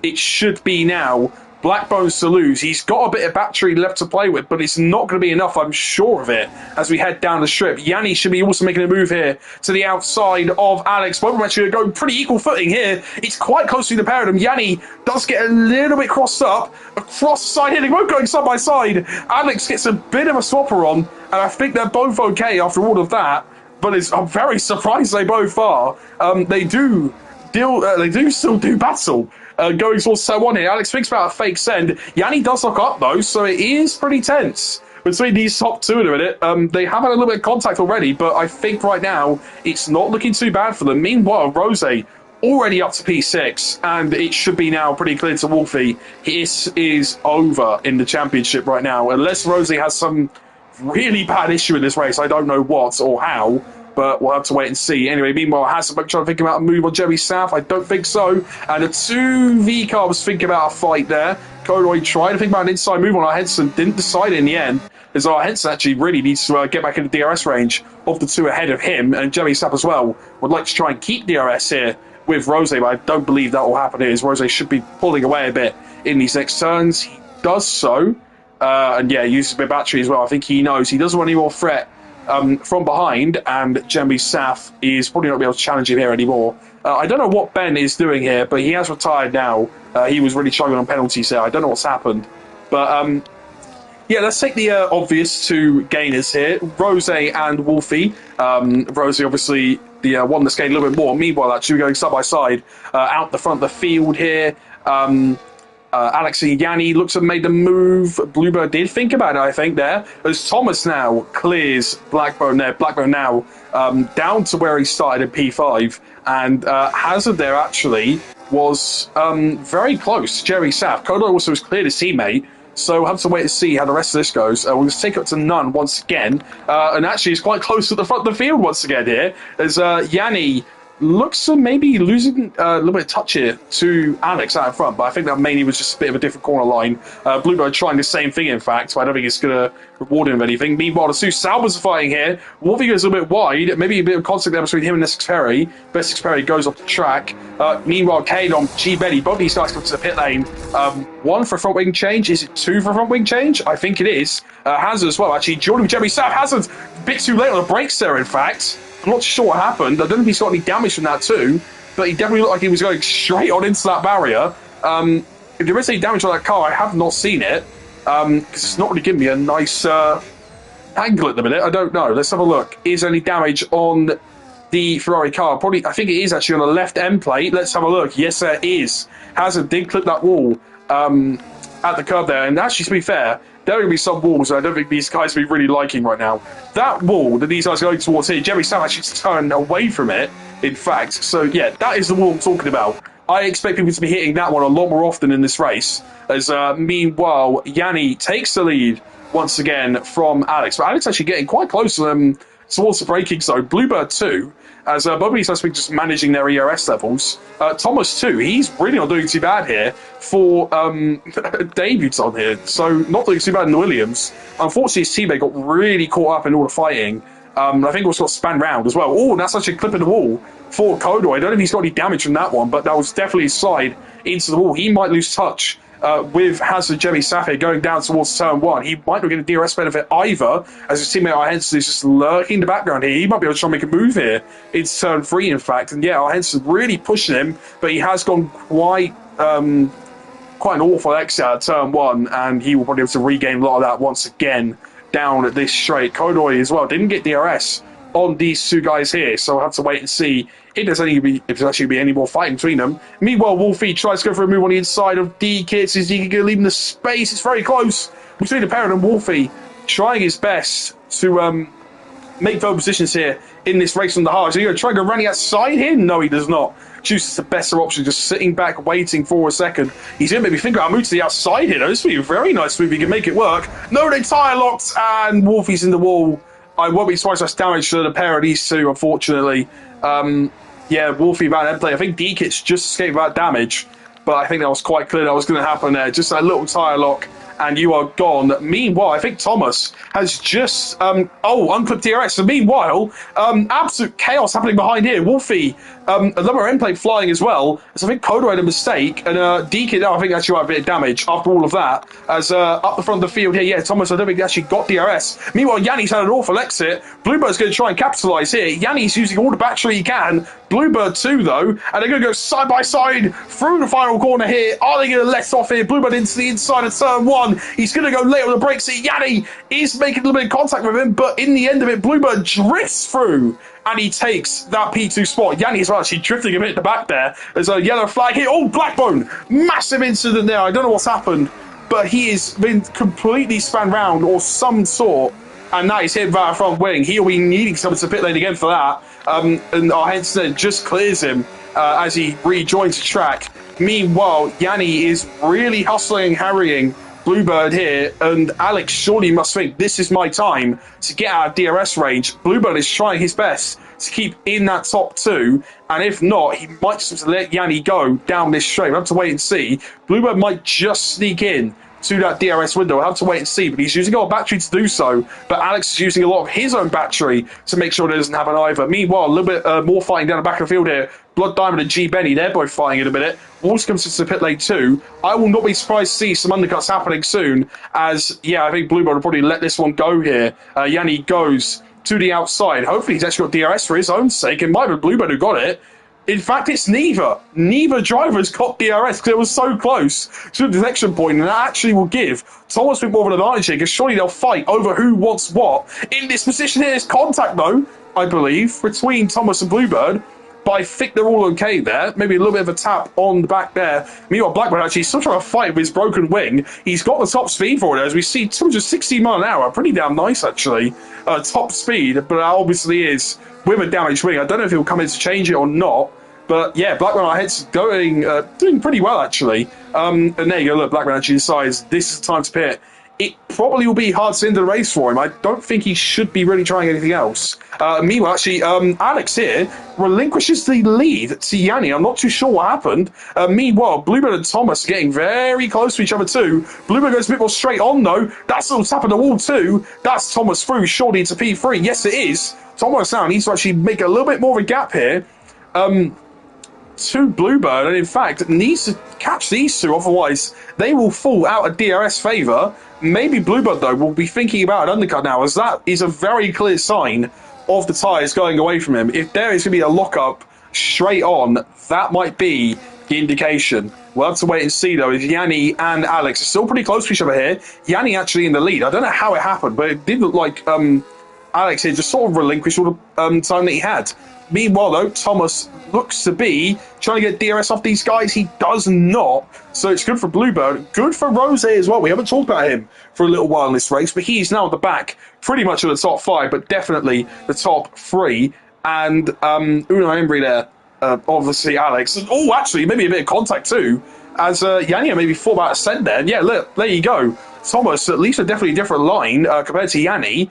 It should be now Blackbone's to lose. He's got a bit of battery left to play with, but it's not going to be enough, I'm sure of it, as we head down the strip. Yanni should be also making a move here to the outside of Alex. Both of them actually going pretty equal footing here. It's quite close to the pair of them. Yanni does get a little bit crossed up. Across the side here, they're both going side by side. Alex gets a bit of a swapper on, and I think they're both okay after all of that, but I'm very surprised they both are. They do still do battle. Going towards turn one here. Alex thinks about a fake send. Yanni does lock up though, so it is pretty tense between these top two in a minute. They have had a little bit of contact already, but I think right now it's not looking too bad for them. Meanwhile, Rose already up to P6, and it should be now pretty clear to Wolfie. This is over in the championship right now, unless Rose has some really bad issue in this race. I don't know what or how, but we'll have to wait and see. Anyway, meanwhile, Hasselbeck trying to think about a move on Jerry South. I don't think so. And the two V-Carbs think about a fight there. Kodoy trying to think about an inside move on our Henson. Didn't decide in the end, as our Henson actually really needs to get back into DRS range of the two ahead of him. And Jerry South as well would like to try and keep DRS here with Rose, but I don't believe that will happen here, as Rose should be pulling away a bit in these next turns. He does so. And yeah, uses a bit of battery as well. I think he knows he doesn't want any more threat from behind, and Jemby Saf is probably not going to be able to challenge him here anymore. I don't know what Ben is doing here, but he has retired now. He was really struggling on penalties there. I don't know what's happened. But Yeah, let's take the obvious two gainers here, Rose and Wolfie. Rose, obviously, the one that's gained a little bit more. Meanwhile, actually, we're going side by side out the front of the field here. Alex and Yanni looks to have made the move. Bluebird did think about it, I think, there. As Thomas now clears Blackbone there. Blackbone now down to where he started at P5. And Hazard there actually was very close. Jerry Sapp. Kodo also has cleared his teammate. So we'll have to wait to see how the rest of this goes. We'll just take it up to none once again. And actually, it's quite close to the front of the field once again here. As Yanni looks to maybe losing a little bit of touch here to Alex out in front, but I think that mainly was just a bit of a different corner line. Bluebird trying the same thing, in fact, so I don't think it's going to reward him of anything. Meanwhile, the two Salvers are fighting here. Wolfie goes a little bit wide, maybe a bit of conflict there between him and Essex Perry. But Essex Perry goes off the track. Meanwhile, Kane on G Benny, both these guys come to the pit lane. One for front wing change. Is it two for front wing change? I think it is. Hazard as well, actually. Jordan with Jeremy Sapp. Hazard a bit too late on the brakes there, in fact. I'm not sure what happened. I don't know if he got any damage from that too, but he definitely looked like he was going straight on into that barrier. If there is any damage on that car, I have not seen it, because it's not really giving me a nice angle at the minute. I don't know. Let's have a look. Is there any damage on the Ferrari car? Probably, I think it is actually on the left end plate. Let's have a look. Yes, there is. Hazard did clip that wall at the curb there, and actually, to be fair, there are going to be some walls I don't think these guys will be really liking right now. That wall that these guys are going towards here, Jerry Sam actually turned away from it, in fact. So, yeah, that is the wall I'm talking about. I expect people to be hitting that one a lot more often in this race. As, meanwhile, Yanni takes the lead once again from Alex. But Alex actually getting quite close towards the braking zone. Bluebird too, as both of these guys have been just managing their ERS levels. Thomas too, he's really not doing too bad here for debuts on here. So not doing too bad in the Williams. Unfortunately, his teammate got really caught up in all the fighting. I think it also got spun round as well. Oh, that's actually a clip in the wall for Kodo. I don't know if he's got any damage from that one, but that was definitely a slide into the wall. He might lose touch with Hazard Jemmy Safi going down towards turn one. He might not get a DRS benefit either, as his teammate R. Henson is just lurking in the background here. He might be able to try and make a move here. It's turn three, in fact. And yeah, R. Henson really pushing him, but he has gone quite an awful exit at turn one, and he will probably be able to regain a lot of that once again down at this straight. Kodoy as well didn't get DRS on these two guys here, so we'll have to wait and see if there's actually be any more fighting between them. Meanwhile, Wolfie tries to go for a move on the inside of D-Kits. Is he going to leave him the space? It's very close between the parent and Wolfie, trying his best to make those positions here in this race on the hard. Is he going to try and go running outside here? No, he does not. Chooses the better option, just sitting back, waiting for a second. He's going to make me think about a move to the outside here. This would be a very nice move. He can make it work. No, they tire locked, and Wolfie's in the wall. I won't be surprised if that's damage to the pair of these two, unfortunately. Yeah, Wolfie about end play. I think D-Kit's just escaped that damage, but I think that was quite clear that was going to happen there. Just a little tire lock, and you are gone. Meanwhile, I think Thomas has just unclipped DRS. So meanwhile, absolute chaos happening behind here. Wolfie, a lower end plate flying as well. So I think Kodo had a mistake, and D-Kit now I think actually might have a bit of damage after all of that. As up the front of the field here, yeah, Thomas I don't think he actually got DRS. Meanwhile, Yanni's had an awful exit. Bluebird's going to try and capitalise here. Yanni's using all the battery he can. Bluebird too, though, and they're going to go side by side through the final corner here. Are they going to let off here? Bluebird into the inside of turn one. He's going to go late on the brakes here. Yanni is making a little bit of contact with him, but in the end of it, Bluebird drifts through, and he takes that P2 spot. Yanni is actually drifting a bit at the back there. There's a yellow flag here. Oh, Blackbone! Massive incident there. I don't know what's happened, but he has been completely spun round or some sort, and that is hit via front wing. He'll be needing someone to pit lane again for that. And our Henson just clears him as he rejoins the track. Meanwhile, Yanni is really hustling and harrying Bluebird here, and Alex surely must think this is my time to get out of DRS range. Bluebird is trying his best to keep in that top two, and if not, he might just have to let Yanni go down this straight. We'll have to wait and see. Bluebird might just sneak in to that DRS window. We'll have to wait and see, but he's using a lot of battery to do so, but Alex is using a lot of his own battery to make sure it doesn't happen either. Meanwhile, a little bit more fighting down the back of the field here. Blood Diamond and G Benny, they're both fighting in a minute. Walsh comes into the pit lane too. I will not be surprised to see some undercuts happening soon, as, yeah, I think Bluebird will probably let this one go here. Yanni goes to the outside. Hopefully he's actually got DRS for his own sake. It might have been Bluebird who got it, In fact, it's neither. Neither driver's got DRS because it was so close to the detection point, and that actually will give Thomas a bit more of an advantage here because surely they'll fight over who wants what. In this position here, there's contact, though, I believe, between Thomas and Bluebird. But I think they're all okay there. Maybe a little bit of a tap on the back there. Meanwhile, Blackburn actually still trying to fight with his broken wing. He's got the top speed for it, as we see 260 miles an hour. Pretty damn nice, actually. Top speed, but that obviously is with a damaged wing. I don't know if he'll come in to change it or not. But yeah, Blackburn our head's doing pretty well, actually. And there you go, look, Blackburn actually decides this is the time to pit. It probably will be hard to end the race for him. I don't think he should be really trying anything else. Meanwhile, actually, Alex here relinquishes the lead to Yanni. I'm not too sure what happened. Meanwhile, Bluebird and Thomas are getting very close to each other too. Bluebird goes a bit more straight on, though. That's a little tap on the wall too. That's Thomas through, surely into P3. Yes, it is. Thomas now needs to actually make a little bit more of a gap here. To Bluebird, and in fact needs to catch these two, otherwise they will fall out of DRS favour. Maybe Bluebird, though, will be thinking about an undercut now, as that is a very clear sign of the tyres going away from him. If there is going to be a lock-up straight on, that might be the indication. We'll have to wait and see, though, if Yanni and Alex are still pretty close to each other here. Yanni actually in the lead. I don't know how it happened, but it did look like Alex here just sort of relinquished all the time that he had. Meanwhile, though, Thomas looks to be trying to get DRS off these guys. He does not. So it's good for Bluebird. Good for Rose as well. We haven't talked about him for a little while in this race, but he's now at the back, pretty much at the top 5, but definitely the top 3. And Uno Embry there, obviously Alex. Oh, actually, maybe a bit of contact too, as Yanni maybe thought about a send there. And yeah, look, there you go. Thomas, at least a definitely different line compared to Yanni,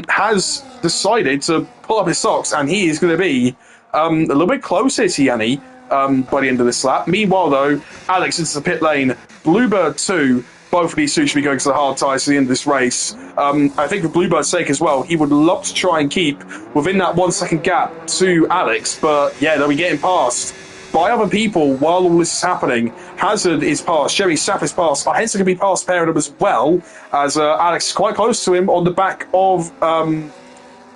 has decided to pull up his socks, and he is going to be a little bit closer to Yanni by the end of this lap. Meanwhile, though, Alex into the pit lane, Bluebird 2. Both of these two should be going to the hard tyres to the end of this race. I think for Bluebird's sake as well, he would love to try and keep within that 1 second gap to Alex, but yeah, they'll be getting past by other people while all this is happening. Hazard is past, Jerry Sapp is past, Henson can be past pairing him as well, as Alex is quite close to him on the back of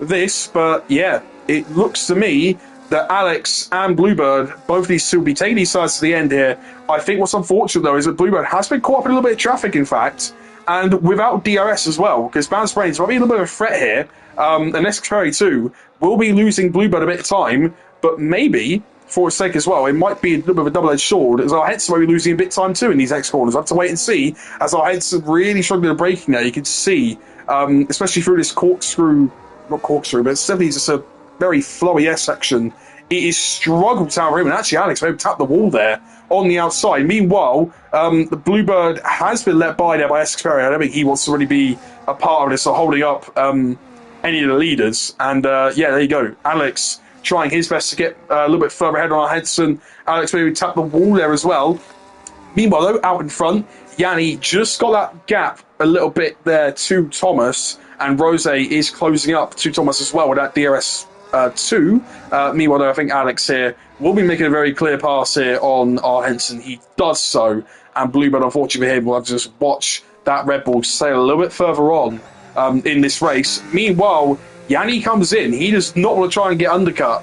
this, but yeah, it looks to me that Alex and Bluebird, both of these two will be taking these sides to the end here. I think what's unfortunate, though, is that Bluebird has been caught up in a little bit of traffic, in fact, and without DRS as well, because Bounce Brains might be a little bit of a threat here, and Escaperi too will be losing Bluebird a bit of time, but maybe for its sake as well, it might be a little bit of a double-edged sword, as our heads might be losing a bit of time too in these X corners. I have to wait and see, as our heads are really struggling at braking there. You can see, especially through this corkscrew, not corkscrew, but it's definitely just a very flowy S section. It is struggled to outrun, and actually Alex maybe tapped the wall there on the outside. Meanwhile, the Bluebird has been let by there by Escaperi. I don't think he wants to really be a part of this or holding up any of the leaders. And yeah, there you go. Alex trying his best to get a little bit further ahead on our Henson. Alex maybe tapped the wall there as well. Meanwhile, though, out in front, Yanni just got that gap a little bit there to Thomas, and Rose is closing up to Thomas as well with that DRS 2. Meanwhile, though, I think Alex here will be making a very clear pass here on our Henson. He does so, and Bluebird, unfortunately for him, will have to just watch that Red Bull sail a little bit further on in this race. Meanwhile, Yanni comes in. He does not want to try and get undercut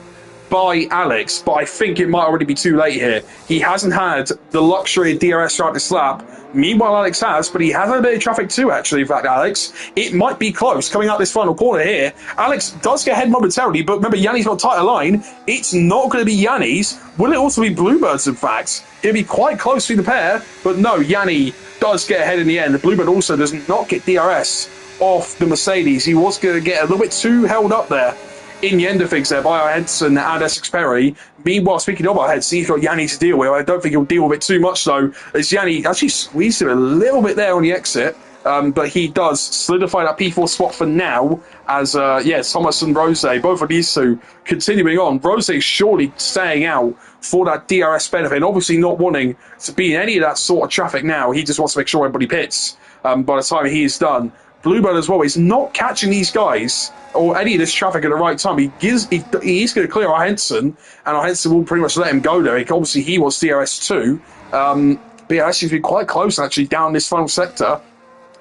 by Alex, but I think it might already be too late here. He hasn't had the luxury of DRS throughout this lap. Meanwhile, Alex has, but he has had a bit of traffic too, actually, in fact, Alex. It might be close coming out this final corner here. Alex does get ahead momentarily, but remember, Yanni's got a tighter line. It's not going to be Yanni's. Will it also be Bluebird's, in fact? It'll be quite close to the pair, but no, Yanni does get ahead in the end. Bluebird also does not get DRS off the Mercedes. He was going to get a little bit too held up there in the end of things there by our Henson and Escaperi. Meanwhile, speaking of our Henson, he's got Yanni to deal with. I don't think he'll deal with it too much, though, as Yanni actually squeezed him a little bit there on the exit. But he does solidify that P4 spot for now, as, yeah, Thomas and Rose, both of these two continuing on. Rose surely staying out for that DRS benefit, and obviously not wanting to be in any of that sort of traffic now. He just wants to make sure everybody pits by the time he is done. Bluebird as well is not catching these guys or any of this traffic at the right time. He is going to clear our Henson, and our Henson will pretty much let him go there. Obviously, he wants DRS too. But yeah, actually, been quite close actually down this final sector.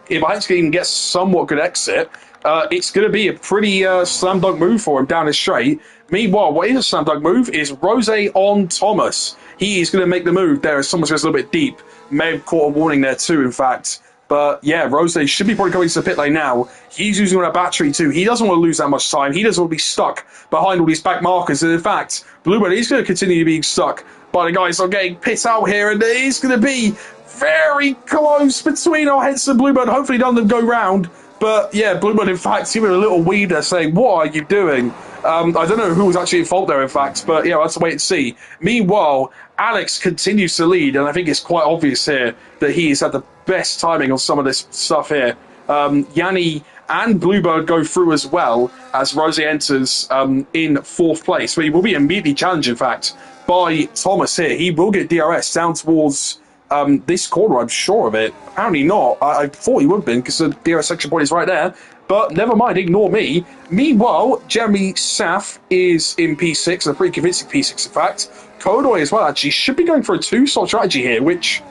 If I can even get somewhat good exit, it's going to be a pretty slam dunk move for him down the straight. Meanwhile, what is a slam dunk move is Rose on Thomas. He is going to make the move there as Thomas goes a little bit deep. May have caught a warning there too, in fact. But yeah, Rose should be probably going to the pit lane now. He's using on a battery too. He doesn't want to lose that much time. He doesn't want to be stuck behind all these back markers. And in fact, Bluebird is going to continue being stuck by the guys. I'm getting pit out here, and it is going to be very close between our heads and Bluebird. Hopefully none of them go round. But yeah, Bluebird, in fact, giving a little weeder saying, "What are you doing?" I don't know who was actually at fault there, in fact, but yeah, we'll have to wait and see. Meanwhile, Alex continues to lead, and I think it's quite obvious here that he has had the best timing on some of this stuff here. Yanni and Bluebird go through as well as Rosie enters in fourth place, where he will be immediately challenged, in fact, by Thomas here. He will get DRS down towards this corner, I'm sure of it. Apparently not. I thought he would have been because the DRS section point is right there. But never mind, ignore me. Meanwhile, Jeremy Saf is in P6, a pretty convincing P6 in fact. Kodoy as well, actually, should be going for a two-stop strategy here, which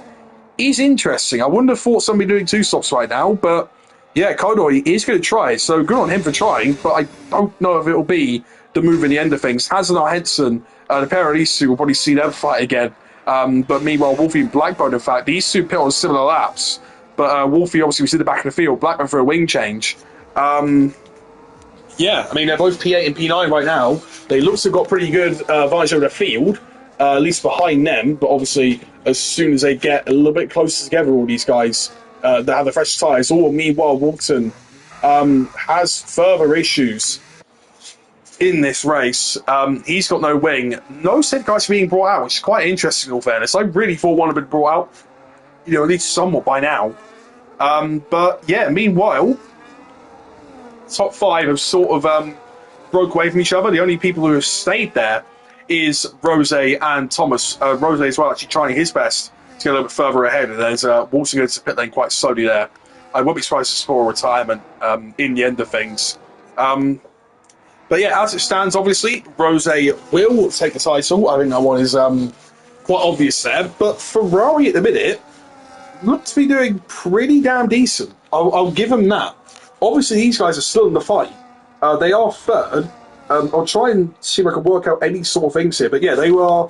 is interesting. I wouldn't have thought somebody doing two stops right now, but yeah, Kodoy is going to try it, so good on him for trying, but I don't know if it'll be the move in the end of things. Hazen or Henson, the pair of these two will probably see them fight again. But meanwhile, Wolfie and Blackbone, in fact, these two pit on similar laps. But Wolfie obviously was in the back of the field, Blackbone for a wing change. Yeah, I mean, they're both P8 and P9 right now. They look to have got pretty good advantage over the field, at least behind them. But obviously, as soon as they get a little bit closer together, all these guys that have the fresh tyres. Meanwhile, Walton has further issues in this race. He's got no wing. No said guys being brought out, which is quite interesting in all fairness. I really thought one had been brought out, at least somewhat by now. But yeah, meanwhile, top five have sort of broke away from each other. The only people who have stayed there is Rose and Thomas. Rose as well, actually trying his best to get a little bit further ahead. And there's Walton going to pit lane quite slowly there. I won't be surprised to score a retirement in the end of things. But yeah, as it stands, obviously, Rose will take the title. I think that one is quite obvious there. But Ferrari at the minute look to be doing pretty damn decent. I'll give them that. Obviously, these guys are still in the fight. They are third. I'll try and see if I can work out any sort of things here. But yeah, they were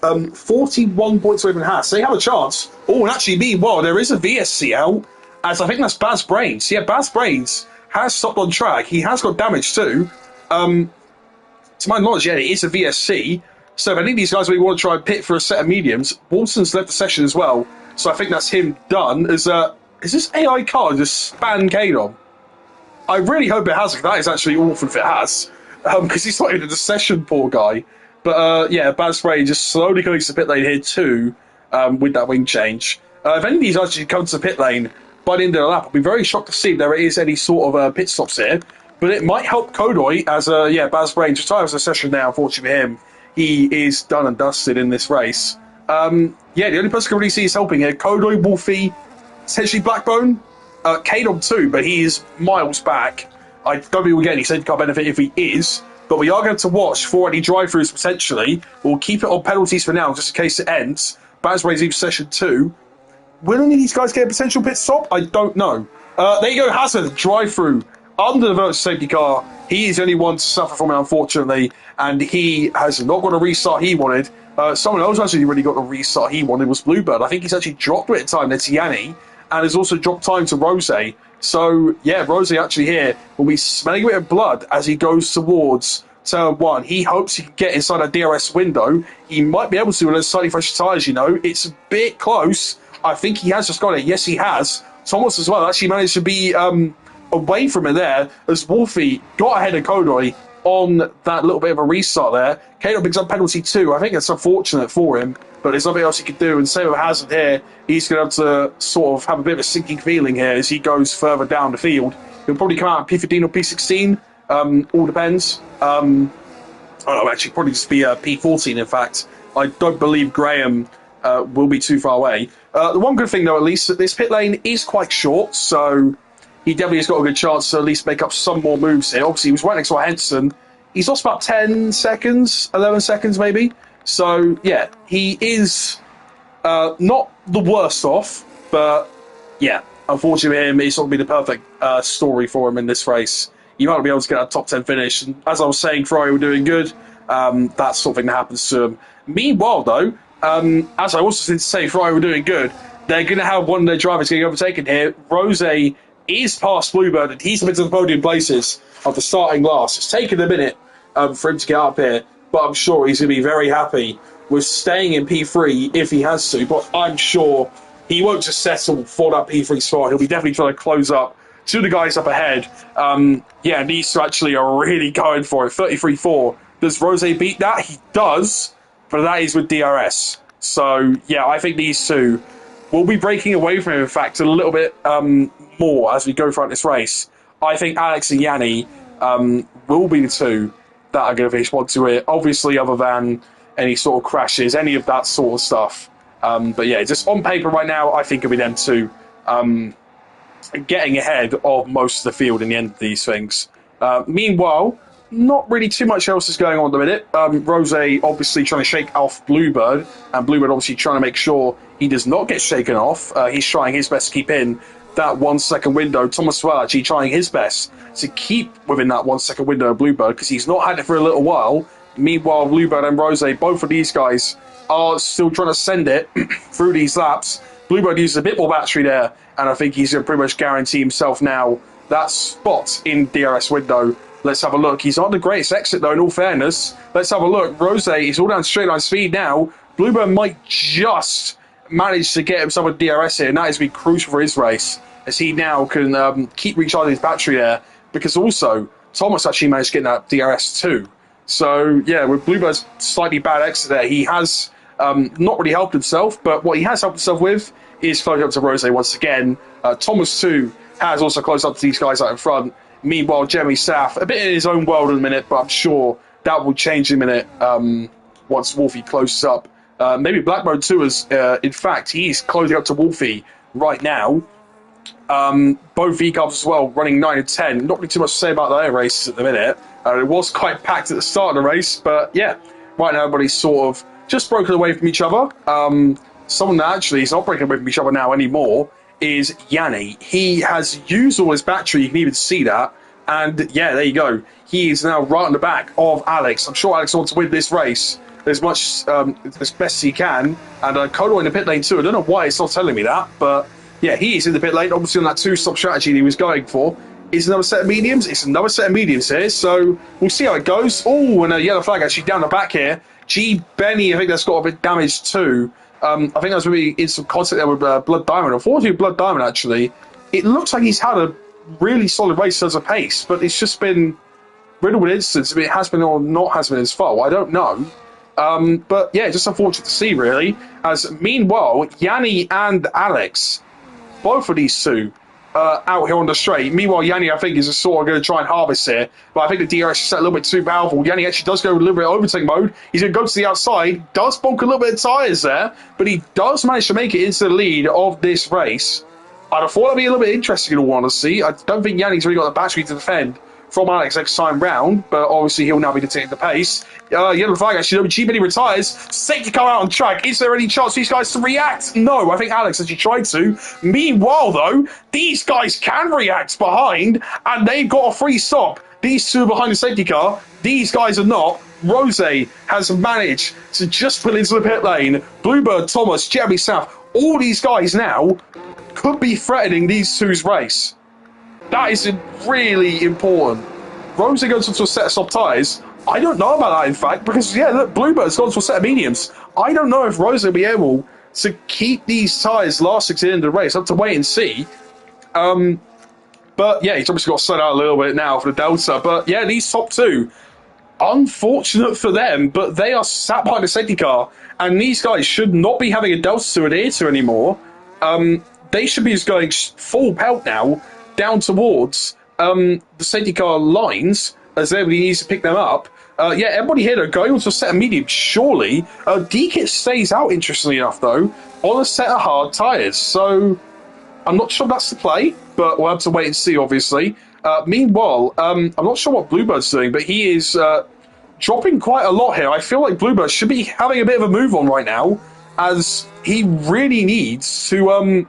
41 points away from Haas. They have a chance. Oh, and actually, meanwhile, there is a VSC out, as I think that's Baz Brains. Yeah, Baz Brains has stopped on track. He has got damage too. To my knowledge, yeah, it is a VSC. So if any of these guys really want to try and pit for a set of mediums, Walton's left the session as well. So I think that's him done. Is this AI car just span Kadon? I really hope it has. That is actually awful if it has. Because he's not even in the session, poor guy. But yeah, Baz Spray just slowly coming to the pit lane here too, with that wing change. If any of these actually come to the pit lane by the end of the lap, I'll be very shocked to see if there is any sort of pit stops here. But it might help Kodoy as, Baz Spray retires the session now, unfortunately for him. He is done and dusted in this race. The only person I can really see is helping here. Kodoy, Wolfie, potentially Blackbone. Kadon too, but he is miles back. I don't think we'll get any safety car benefit if he is, but we are going to watch for any drive-throughs potentially. We'll keep it on penalties for now, just in case it ends. Baz Spray's leaves session 2. Will any of these guys get a potential pit stop? I don't know. There you go, Hazard, drive-through under the virtual safety car. He is the only one to suffer from it, unfortunately, and he has not got a restart he wanted. Someone else actually really got the restart he wanted was Bluebird. I think he's actually dropped it at time. That's Yanni, and has also dropped time to Rose. So, yeah, Rose actually here will be smelling a bit of blood as he goes towards turn 1. He hopes he can get inside a DRS window. He might be able to with those slightly fresher tyres, It's a bit close. I think he has just got it. Yes, he has. Thomas as well actually managed to be away from it there as Wolfie got ahead of Kodoy on that little bit of a restart there. Kato picks up penalty 2. I think it's unfortunate for him, but there's nothing else he could do. And same with Hazard here. He's going to have to sort of have a bit of a sinking feeling here as he goes further down the field. He'll probably come out P15 or P16. All depends. I don't know, actually, probably just be P14, in fact. I don't believe Graham will be too far away. The one good thing, though, at least, that this pit lane is quite short, so he definitely has got a good chance to at least make up some more moves here. Obviously, he was right next to Henson. He's lost about 10 seconds, 11 seconds maybe. So, he is not the worst off, but, unfortunately for him, it's not going to be the perfect story for him in this race. You might not be able to get a top 10 finish. And as I was saying, Ferrari were doing good. That's something that happens to him. Meanwhile, though, as I also did say, Ferrari were doing good. They're going to have one of their drivers getting overtaken here. Rose is past Bluebird, and he's been to the podium places after starting last. It's taken a minute for him to get up here, but I'm sure he's going to be very happy with staying in P3 if he has to. But I'm sure he won't just settle for that P3 spot. He'll be definitely trying to close up to the guys up ahead. These two actually are really going for it. 33.4. Does Rose beat that? He does, but that is with DRS. So, yeah, I think these two will be breaking away from him, in fact, a little bit more as we go throughout this race. I think Alex and Yanni will be the two that are going to finish 1-2 here, obviously, other than any sort of crashes, any of that sort of stuff. But yeah, just on paper right now, I think it'll be them two getting ahead of most of the field in the end of these things. Meanwhile, not really too much else is going on at the minute. Rose obviously trying to shake off Bluebird, and Bluebird obviously trying to make sure he does not get shaken off. He's trying his best to keep in that 1 second window. Thomas well actually trying his best to keep within that 1 second window of Bluebird, because he's not had it for a little while. Meanwhile, Bluebird and Rose, both of these guys are still trying to send it through these laps. Bluebird uses a bit more battery there, and I think he's going to pretty much guarantee himself now that spot in DRS window. Let's have a look. He's not the greatest exit, though, in all fairness. Let's have a look. Rose is all down straight line speed now. Bluebird might just manage to get himself a DRS here, and that is going to be crucial for his race, as he now can keep recharging his battery there, because also Thomas actually managed to get that DRS too. So, yeah, with Bluebird's slightly bad exit there, he has not really helped himself, but what he has helped himself with is closing up to Rose once again. Thomas, too, has also closed up to these guys out in front. Meanwhile, Jeremy Saff, a bit in his own world in a minute, but I'm sure that will change in a minute once Wolfie closes up. Maybe Blackbone, too, as in fact, he's closing up to Wolfie right now. Both V-Cubs as well, running 9 and 10. Not really too much to say about their races at the minute. It was quite packed at the start of the race, but yeah, right now everybody's sort of just broken away from each other. Someone that actually is not breaking away from each other now anymore is Yanni. He has used all his battery, you can even see that. And yeah, there you go. He is now right on the back of Alex. I'm sure Alex wants to win this race as much as best as he can. And Kodo in the pit lane too. I don't know why it's not telling me that, but yeah, he is in the pit lane, obviously on that two-stop strategy that he was going for. Is another set of mediums? It's another set of mediums here, so we'll see how it goes. Oh, and a yellow flag actually down the back here. G. Benny, I think that's got a bit damaged too. I think that was maybe in some contact there with Blood Diamond. Unfortunately, Blood Diamond actually, it looks like he's had a really solid race as a pace, but it's just been riddled with incidents. I mean, it has been or not has been his fault, I don't know. But yeah, just unfortunate to see, really. As meanwhile, Yanni and Alex, both of these two, out here on the straight. Meanwhile, Yanni, I think, is just sort of going to try and harvest here. But I think the DRS is set a little bit too powerful. Yanni actually does go a little bit overtake mode. He's going to go to the outside. Does bonk a little bit of tyres there. But he does manage to make it into the lead of this race. I'd have thought that'd be a little bit interesting in all honesty. I don't think Yanni's really got the battery to defend from Alex next time round, but obviously he'll now be dictating the pace. Yellow flag actually, G-Benny retires. Safety car out on track. Is there any chance for these guys to react? No, I think Alex actually tried to. Meanwhile, though, these guys can react behind, and they've got a free stop. These two are behind the safety car. These guys are not. Rose has managed to just pull into the pit lane. Bluebird, Thomas, Jeremy South, all these guys now could be threatening these two's race. That is really important. Rose goes into a set of soft tyres. I don't know about that, in fact, because, yeah, look, Bluebird's gone to a set of mediums. I don't know if Rose will be able to keep these tyres lasting to the end of the race. I have to wait and see. But, yeah, he's obviously got to slow down a little bit now for the Delta. But, yeah, these top two, unfortunate for them, but they are sat behind the safety car, and these guys should not be having a Delta to adhere to anymore. They should be just going full pelt now, down towards the safety car lines, as everybody needs to pick them up. Yeah, everybody here, though, going onto a set of mediums, surely. D-Kit stays out, interestingly enough, though, on a set of hard tyres. So, I'm not sure that's the play, but we'll have to wait and see, obviously. Meanwhile, I'm not sure what Bluebird's doing, but he is dropping quite a lot here. I feel like Bluebird should be having a bit of a move on right now, as he really needs to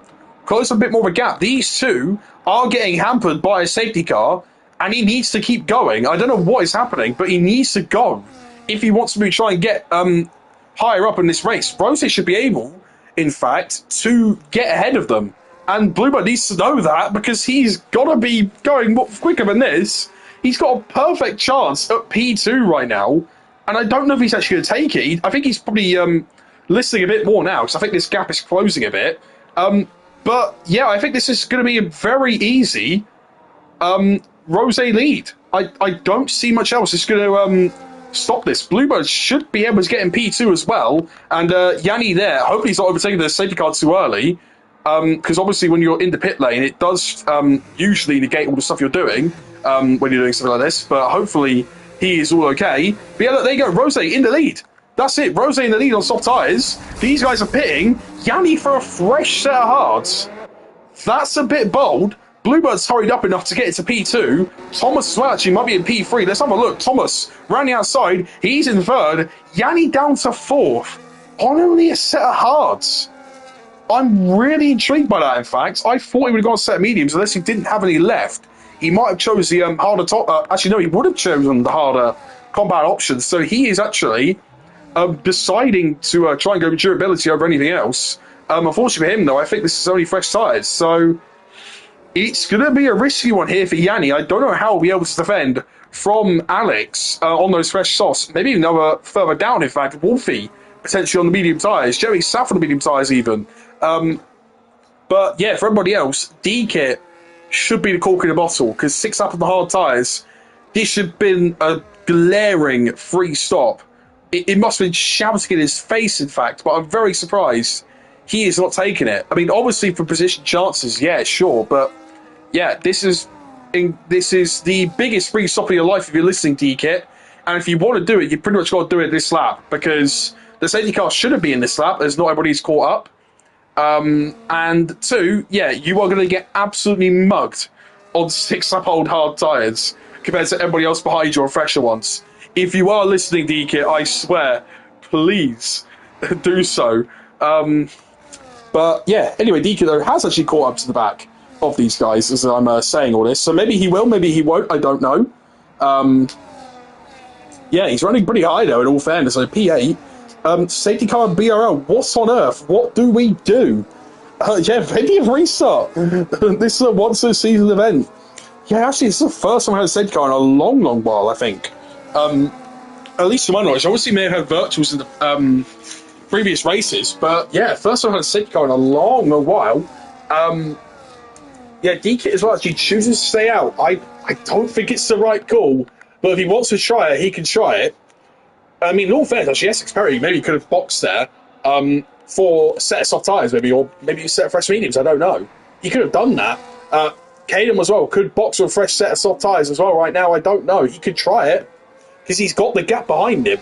close a bit more of a gap. These two are getting hampered by a safety car, and he needs to keep going. I don't know what is happening, but he needs to go if he wants to try and get higher up in this race. Rose should be able, in fact, to get ahead of them. And Bluebird needs to know that because he's got to be going quicker than this. He's got a perfect chance at P2 right now, and I don't know if he's actually going to take it. I think he's probably listening a bit more now because I think this gap is closing a bit. But yeah, I think this is going to be a very easy Rose lead. I don't see much else that's going to stop this. Bluebird should be able to get in P2 as well, and Yanni there, hopefully he's not overtaking the safety car too early, because obviously when you're in the pit lane, it does usually negate all the stuff you're doing when you're doing something like this, but hopefully he is all okay. But yeah, look, there you go, Rose in the lead. That's it, Rose in the lead on soft tyres. These guys are pitting. Yanni for a fresh set of hards. That's a bit bold. Bluebird's hurried up enough to get it to P2. Thomas as well, actually, might be in P3. Let's have a look. Thomas, round the outside. He's in third. Yanni down to fourth on only a set of hards. I'm really intrigued by that, in fact. I thought he would have got a set of mediums unless he didn't have any left. He might have chose the harder top. Actually, no, he would have chosen the harder combat options. So he is actually deciding to try and go with durability over anything else. Unfortunately for him, though, I think this is only fresh tyres. So it's going to be a risky one here for Yanni. I don't know how he'll be able to defend from Alex on those fresh softs. Maybe even further down, in fact. Wolfie, potentially on the medium tyres. Joey Saff on the medium tyres, even. But yeah, for everybody else, D-Kit should be the cork in the bottle, because 6 up on the hard tyres, this should have been a glaring free stop. It must have been shouting in his face, in fact, but I'm very surprised he is not taking it. I mean, obviously for position chances, yeah, sure, but yeah, this is the biggest free stop of your life if you're listening, D-Kit, and if you want to do it, you pretty much got to do it this lap, because the safety car shouldn't be in this lap, as not everybody's caught up. And 2, yeah, you are going to get absolutely mugged on 6 up old hard tyres compared to everybody else behind you on fresher ones. If you are listening, D-Kit, I swear, please do so. But yeah, anyway, D-Kit though has actually caught up to the back of these guys as I'm saying all this. So maybe he will, maybe he won't, I don't know. Yeah, he's running pretty high though, in all fairness. So P8. Safety car BRL, what on earth? What do we do? Yeah, maybe a restart. This is a once-a-season event. Yeah, actually, it's the first time I had a safety car in a long, long while, I think. At least to my knowledge. Obviously, may have had virtuals in the previous races, but yeah, first time I had a safety car in a long, long while. Yeah, D-Kit as well actually chooses to stay out. I don't think it's the right call, but if he wants to try it, he can try it. I mean, in all fairness, actually, Essex Perry maybe could have boxed there for a set of soft tyres, maybe, or maybe a set of fresh mediums, I don't know. He could have done that. Caden as well could box with a fresh set of soft tyres as well right now, I don't know. He could try it, because he's got the gap behind him.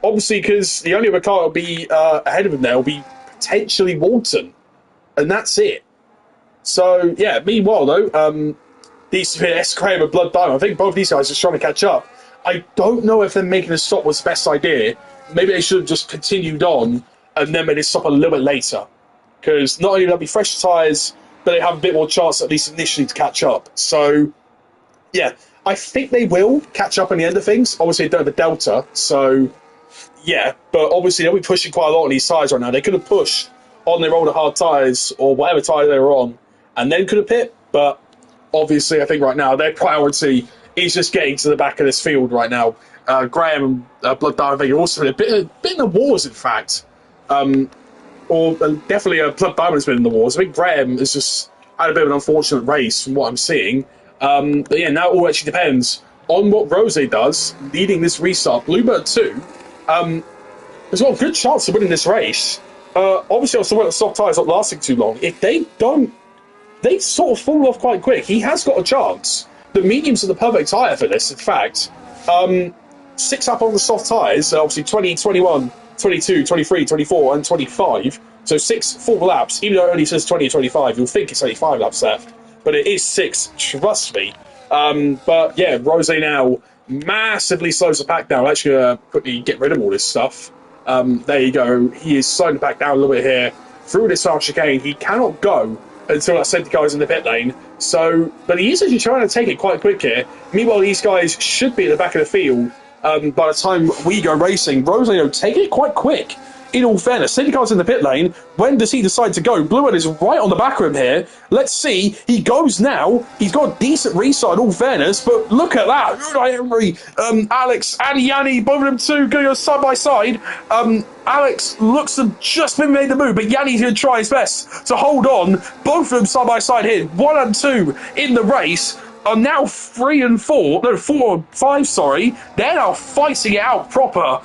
Obviously, because the only other car will be ahead of him there will be potentially Walton, and that's it. So, yeah, meanwhile, though, these two, S. Graham and Blood Diamond, I think both these guys are trying to catch up. I don't know if them making a stop was the best idea. Maybe they should have just continued on and then made a stop a little bit later. Because not only will there be fresh tyres, but they have a bit more chance, at least initially, to catch up. So, yeah, I think they will catch up in the end of things. Obviously, they don't have a delta, so, yeah. But obviously, they'll be pushing quite a lot on these tyres right now. They could have pushed on their older hard tyres or whatever tyre they were on and then could have pit. But obviously, I think right now, their priority is just getting to the back of this field right now. Graham and Blood Diamond are also in a bit in the wars, in fact. Or definitely Blood Diamond has been in the wars. I think Graham has just had a bit of an unfortunate race from what I'm seeing. But yeah, now it all actually depends on what Rose does, leading this restart. Bluebird 2 has got a good chance of winning this race. Obviously, also when the soft tyres not lasting too long. If they don't, they sort of fall off quite quick. He has got a chance. The mediums are the perfect tyre for this, in fact. 6 up on the soft tyres, obviously 20, 21, 22, 23, 24, and 25. So 6 full laps, even though it only says 20 or 25, you'll think it's only 5 laps left. But it is 6, trust me. But yeah, Rose now massively slows the pack down. I'm actually going to quickly get rid of all this stuff. There you go. He is slowing the pack down a little bit here. Through this fast chicane, he cannot go until that safety car is in the pit lane. So, but he is actually trying to take it quite quick here. Meanwhile, these guys should be at the back of the field by the time we go racing. Rosé taking it quite quick. In all fairness, safety car's in the pit lane. When does he decide to go? Bluebird is right on the back of him here. Let's see. He goes now. He's got a decent restart, in all fairness, but look at that. Alex and Yanni, both of them two going side by side. Alex looks to have just been made the move, but Yanni's going to try his best to hold on. Both of them side by side here. 1 and 2 in the race are now 3 and 4. No, 4 and 5, sorry. They're now fighting it out proper.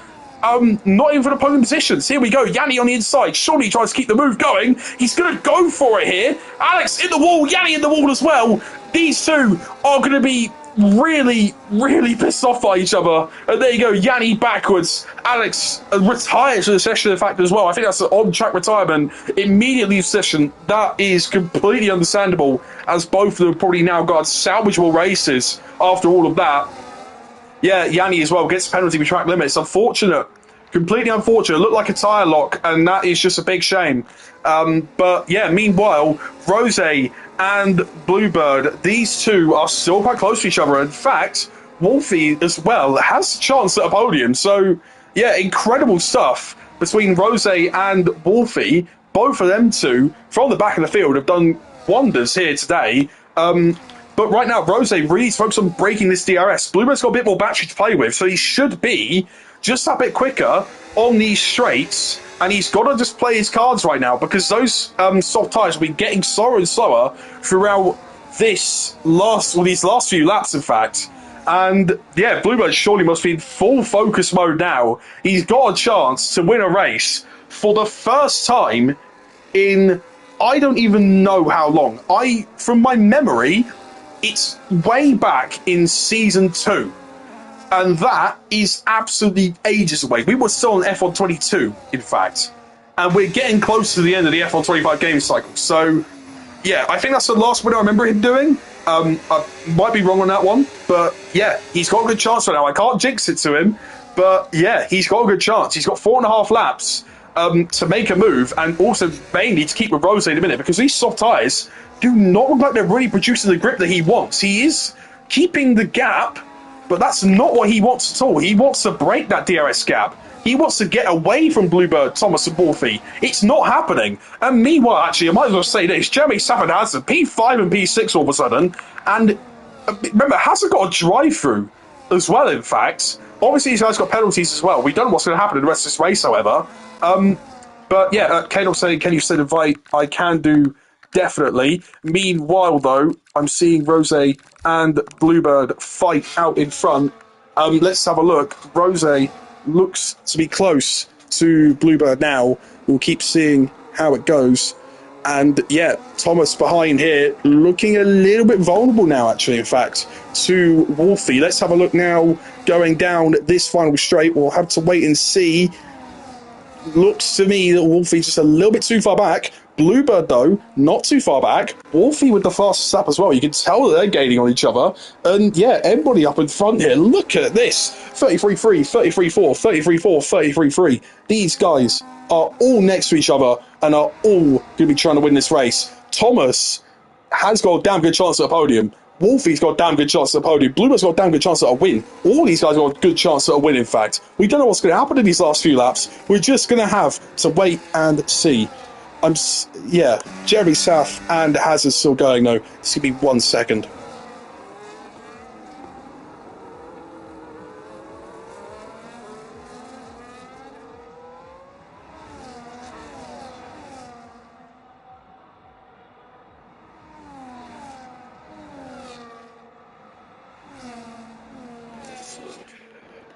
Not even for the podium positions. Here we go. Yanni on the inside. Surely tries to keep the move going. He's going to go for it here. Alex in the wall. Yanni in the wall as well. These two are going to be really, really pissed off by each other. And there you go. Yanni backwards. Alex retires from the session, in fact, as well. I think that's an on-track retirement. Immediately session. That is completely understandable, as both of them probably now got salvageable races after all of that. Yeah, Yanni as well gets a penalty with track limits. Unfortunate. Completely unfortunate. Looked like a tyre lock, and that is just a big shame. But yeah, meanwhile, Rosé and Bluebird, these two are still quite close to each other. In fact, Wolfie as well has a chance at a podium. So yeah, incredible stuff between Rosé and Wolfie. Both of them two, from the back of the field, have done wonders here today. But right now, Rosé really is focused on breaking this DRS. Bluebird's got a bit more battery to play with, so he should be just that bit quicker on these straights. And he's got to just play his cards right now, because those soft tyres will be getting slower and slower throughout these last few laps, in fact. And yeah, Bluebird surely must be in full focus mode now. He's got a chance to win a race for the first time in I don't even know how long. From my memory, it's way back in Season 2. And that is absolutely ages away. We were still on F1 22, in fact. And we're getting close to the end of the F1 25 game cycle. So, yeah, I think that's the last winner I remember him doing. I might be wrong on that one. But, yeah, he's got a good chance right now. I can't jinx it to him. But, yeah, he's got a good chance. He's got 4.5 laps to make a move. And also, mainly, to keep with Rosé in a minute. Because these soft tyres do not look like they're really producing the grip that he wants. He is keeping the gap, but that's not what he wants at all. He wants to break that DRS gap. He wants to get away from Bluebird, Thomas and Wolfie. It's not happening. And meanwhile, actually, I might as well say this. Jeremy Stafford has a P5 and P6 all of a sudden. And remember, hasn't got a drive-through as well, in fact. Obviously, these guys got penalties as well. We don't know what's going to happen in the rest of this race, however. But yeah, Kane will say, can you send invite? I can do. Definitely. Meanwhile, though, I'm seeing Rosé and Bluebird fight out in front. Let's have a look. Rosé looks to be close to Bluebird now. We'll keep seeing how it goes. And yeah, Thomas behind here, looking a little bit vulnerable now, actually, in fact, to Wolfie. Let's have a look now, going down this final straight. We'll have to wait and see. Looks to me that Wolfie's just a little bit too far back. Bluebird, though, not too far back. Wolfie with the fastest lap as well. You can tell that they're gaining on each other. And yeah, everybody up in front here. Look at this. 33.3, 33.4, 33.4, 33.3. These guys are all next to each other and are all going to be trying to win this race. Thomas has got a damn good chance at a podium. Wolfie's got a damn good chance at a podium. Bluebird's got a damn good chance at a win. All these guys got a good chance at a win, in fact. We don't know what's going to happen in these last few laps. We're just going to have to wait and see. Yeah, Jeremy South and Hazard still going, though. This could be 1 second.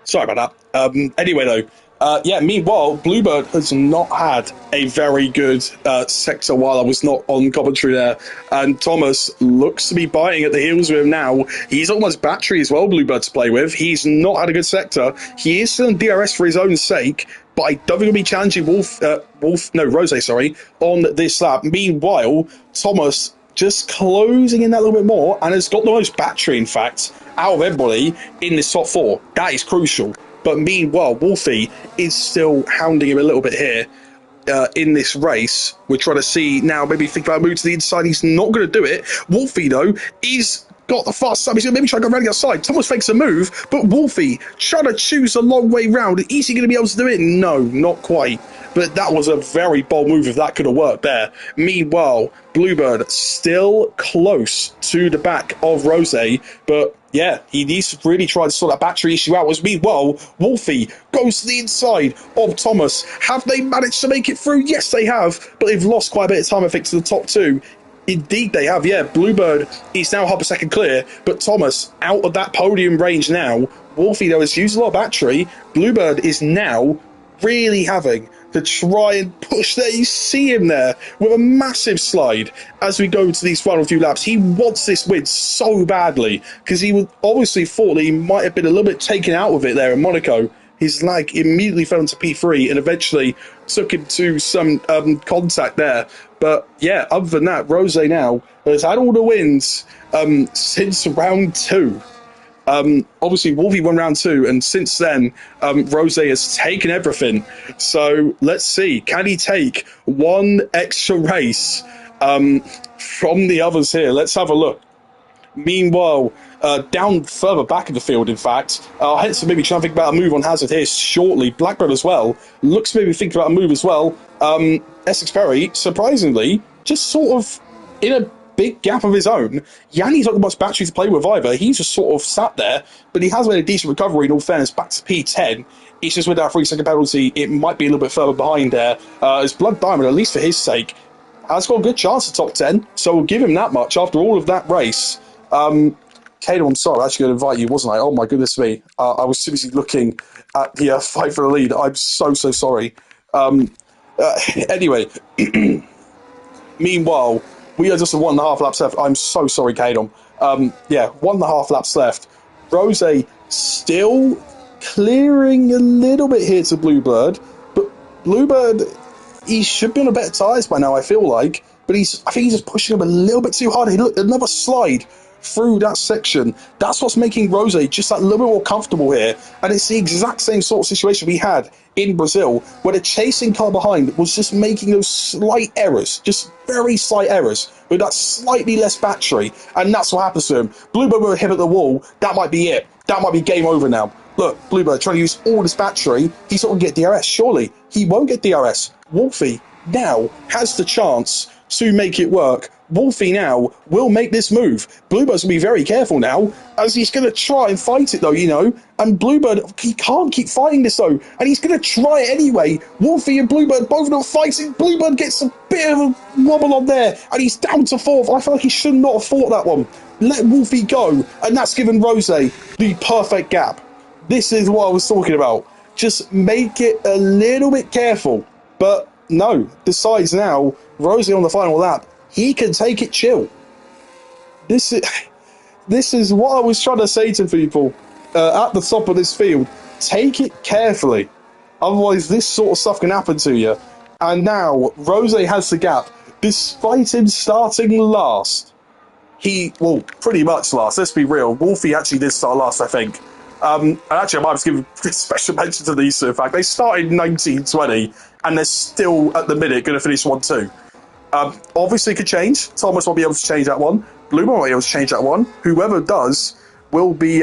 Sorry about that. Anyway, though, yeah, meanwhile, Bluebird has not had a very good sector while I was not on commentary there. And Thomas looks to be biting at the heels of him now. He's almost battery as well, Bluebird, to play with. He's not had a good sector. He is still in DRS for his own sake, but I don't think he'll be challenging Rosé, sorry, on this lap. Meanwhile, Thomas just closing in that little bit more and has got the most battery, in fact, out of everybody in this top four. That is crucial. But meanwhile, Wolfie is still hounding him a little bit here. in this race. We're trying to see now, maybe think about a move to the inside. He's not going to do it. Wolfie, though, he's got the fast side. He's going to maybe try to go around the outside. Thomas fakes a move, but Wolfie trying to choose a long way round. Is he going to be able to do it? No, not quite. But that was a very bold move if that could have worked there. Meanwhile, Bluebird still close to the back of Rose, but yeah, he needs to really try to sort that battery issue out. As meanwhile, Wolfie goes to the inside of Thomas. Have they managed to make it through? Yes, they have, but they've lost quite a bit of time, I think, to the top two. Indeed, they have, yeah. Bluebird is now half a second clear, but Thomas out of that podium range now. Wolfie, though, has used a lot of battery. Bluebird is now really having to try and push there. You see him there with a massive slide as we go to these final few laps. He wants this win so badly because he obviously thought that he might have been a little bit taken out of it there in Monaco. His lag immediately fell into P3 and eventually took him to some contact there. But yeah, other than that, Rose now has had all the wins since round 2. Obviously, Wolfie won round 2, and since then, Rose has taken everything. So let's see, can he take one extra race from the others here? Let's have a look. Meanwhile, down further back in the field, in fact, hence maybe trying to think about a move on Hazard here shortly. Blackbird as well looks maybe thinking about a move as well. Essex Perry, surprisingly, just sort of in a big gap of his own. Yanni's not got much battery to play with either. He's just sort of sat there, but he has made a decent recovery in all fairness back to P10. It's just with that 3-second penalty, it might be a little bit further behind there. As Blood Diamond, at least for his sake, has got a good chance at top 10, so we'll give him that much after all of that race. Kato, I'm sorry, I was actually going to invite you, wasn't I? Oh my goodness me. I was too busy looking at the fight for the lead. I'm so sorry. Anyway, meanwhile, we are just 1.5 laps left. I'm so sorry, Kadon. 1.5 laps left. Rose still clearing a little bit here to Bluebird, but Bluebird, he should be on a better tyres by now, I feel like. But I think he's just pushing him a little bit too hard. Look, another slide through that section. That's what's making Rose just that little bit more comfortable here. And it's the exact same sort of situation we had in Brazil, where the chasing car behind was just making those slight errors, just very slight errors, with that slightly less battery. And that's what happens to him. Bluebird with a hit at the wall, that might be it. That might be game over now. Look, Bluebird trying to use all this battery. He's not going to get DRS, surely. He won't get DRS. Wolfie now has the chance to make it work. Wolfie now will make this move. Bluebird's going to be very careful now, as he's going to try and fight it, though, you know. And Bluebird, he can't keep fighting this, though. And he's going to try it anyway. Wolfie and Bluebird, both of them fighting. Bluebird gets a bit of a wobble on there, and he's down to 4th. I feel like he should not have fought that one. Let Wolfie go, and that's given Rose the perfect gap. This is what I was talking about. Just make it a little bit careful. But no, decides now, Rose on the final lap, he can take it chill. This is what I was trying to say to people at the top of this field. Take it carefully. Otherwise, this sort of stuff can happen to you. And now, Rose has the gap. Despite him starting last, pretty much last. Let's be real. Wolfie actually did start last, I think. And actually, I might have given special mention to these two. In fact, they started 19-20, and they're still, at the minute, going to finish 1-2. Obviously, it could change. Thomas won't be able to change that one. Bluebird won't be able to change that one. Whoever does will be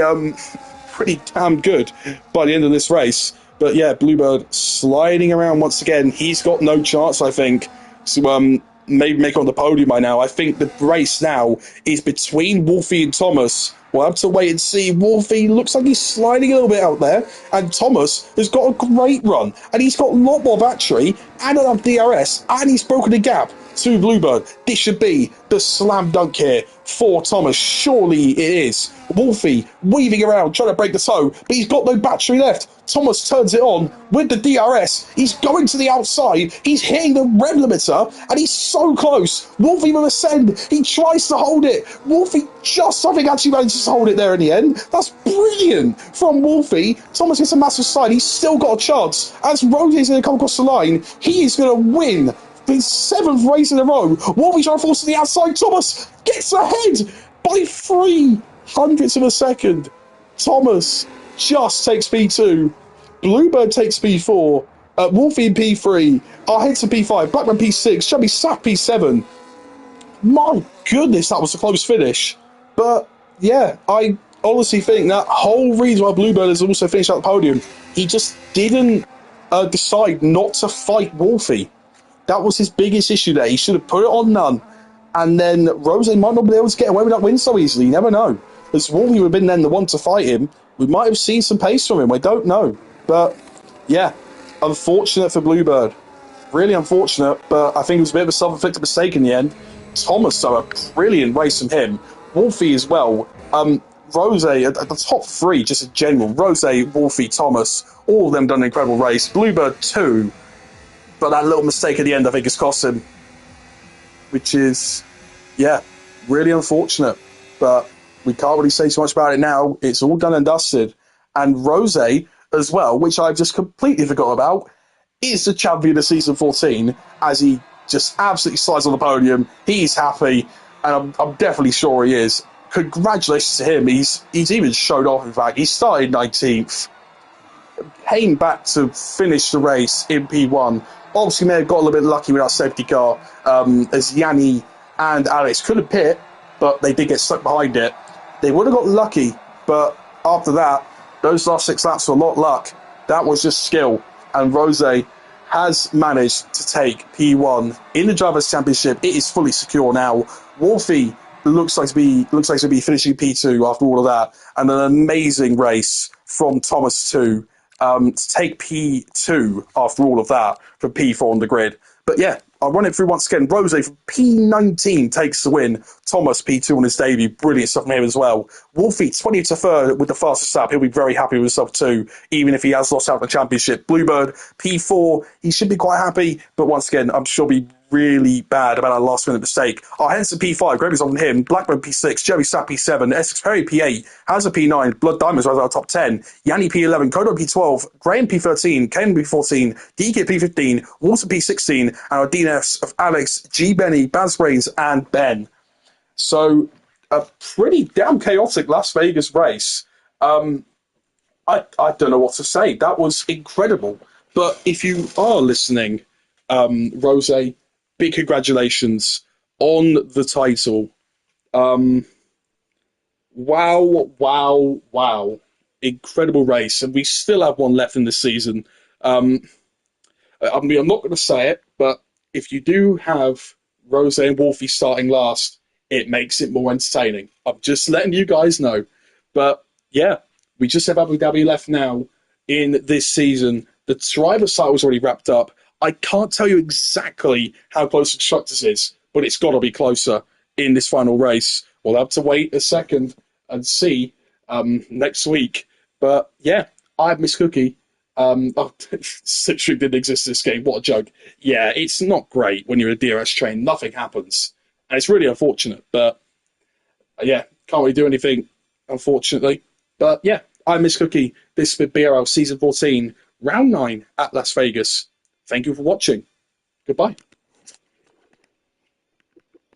pretty damn good by the end of this race. But yeah, Bluebird sliding around once again. He's got no chance, I think, to maybe make on the podium by now. I think the race now is between Wolfie and Thomas. We'll have to wait and see. Wolfie looks like he's sliding a little bit out there, and Thomas has got a great run, and he's got a lot more battery, and enough DRS, and he's broken the gap to Bluebird. This should be the slam dunk here for Thomas. Surely it is. Wolfie weaving around, trying to break the toe, but he's got no battery left. Thomas turns it on with the DRS. He's going to the outside. He's hitting the rev limiter, and he's so close. Wolfie with a send. He tries to hold it. Wolfie just, I think, actually manages to hold it there in the end. That's brilliant from Wolfie. Thomas gets a massive slide. He's still got a chance. As Rose is going to come across the line, he is going to win his 7th race in a row. Wolfie trying to force to the outside. Thomas gets ahead by 0.03 of a second. Thomas just takes P2. Bluebird takes P4. Wolfie in P3, our heads in P5, Blackman P6, Chubby Sap P7. My goodness, that was a close finish. But yeah, I honestly think that whole reason why Bluebird has also finished at the podium, he just didn't decide not to fight Wolfie. That was his biggest issue there. He should have put it on none. And then Rose might not be able to get away with that win so easily. You never know. As Wolfie would have been then the one to fight him, we might have seen some pace from him. I don't know. But yeah, unfortunate for Bluebird. Really unfortunate, but I think it was a bit of a self-inflicted mistake in the end. Thomas, though, a brilliant race from him. Wolfie as well. Rose at the top three, just in general. Rose, Wolfie, Thomas, all of them done an incredible race. Bluebird too, but that little mistake at the end, I think, has cost him, which is, yeah, really unfortunate. But we can't really say too much about it now. It's all done and dusted. And Rose as well, which I just completely forgot about, is the champion of season 14 as he just absolutely slides on the podium. He's happy, and I'm definitely sure he is. Congratulations to him. He's even showed off, in fact. He started 19th, came back to finish the race in P1. Obviously, may have got a little bit lucky with that safety car, as Yanni and Alex could have pit, but they did get stuck behind it. They would have got lucky, but after that, those last 6 laps were not luck. That was just skill. And Rose has managed to take P1 in the Drivers' Championship. It is fully secure now. Wolfie looks like to be finishing P2 after all of that, and an amazing race from Thomas too, to take P2 after all of that from P4 on the grid. But yeah, I'll run it through once again. Rose from P19 takes the win. Thomas P2 on his debut. Brilliant stuff from him as well. Wolfie 20th to 3rd with the fastest lap. He'll be very happy with himself too, even if he has lost out in the championship. Bluebird P4. He should be quite happy, but once again, I'm sure he'll be really bad about our last minute mistake. Henson P5, great result from him. Blackburn P6, Jerry Sapp P7, Essex Perry P8, Hazard P9, Blood Diamonds right out top 10, Yanni P11, Kodo P12, Graham P13, Ken P14, DK P15, Walter P16, and our DNFs of Alex, G Benny, Baz Brains, and Ben. So a pretty damn chaotic Las Vegas race. I don't know what to say. That was incredible. But if you are listening, Rose, big congratulations on the title. Wow, wow, wow. Incredible race. And we still have one left in this season. I mean, I'm not going to say it, but if you do have Rose and Wolfie starting last, it makes it more entertaining. I'm just letting you guys know. But yeah, we just have Abu Dhabi left now in this season. The driver's title's already wrapped up. I can't tell you exactly how close the constructors is, but it's got to be closer in this final race. We'll have to wait a second and see next week. But yeah, I miss Cookie. Citric didn't exist in this game. What a joke. Yeah, it's not great when you're a DRS train. Nothing happens. And it's really unfortunate. But yeah, can't really do anything, unfortunately. But yeah, I miss Cookie. This has been BRL Season 14, Round 9 at Las Vegas. Thank you for watching. Goodbye.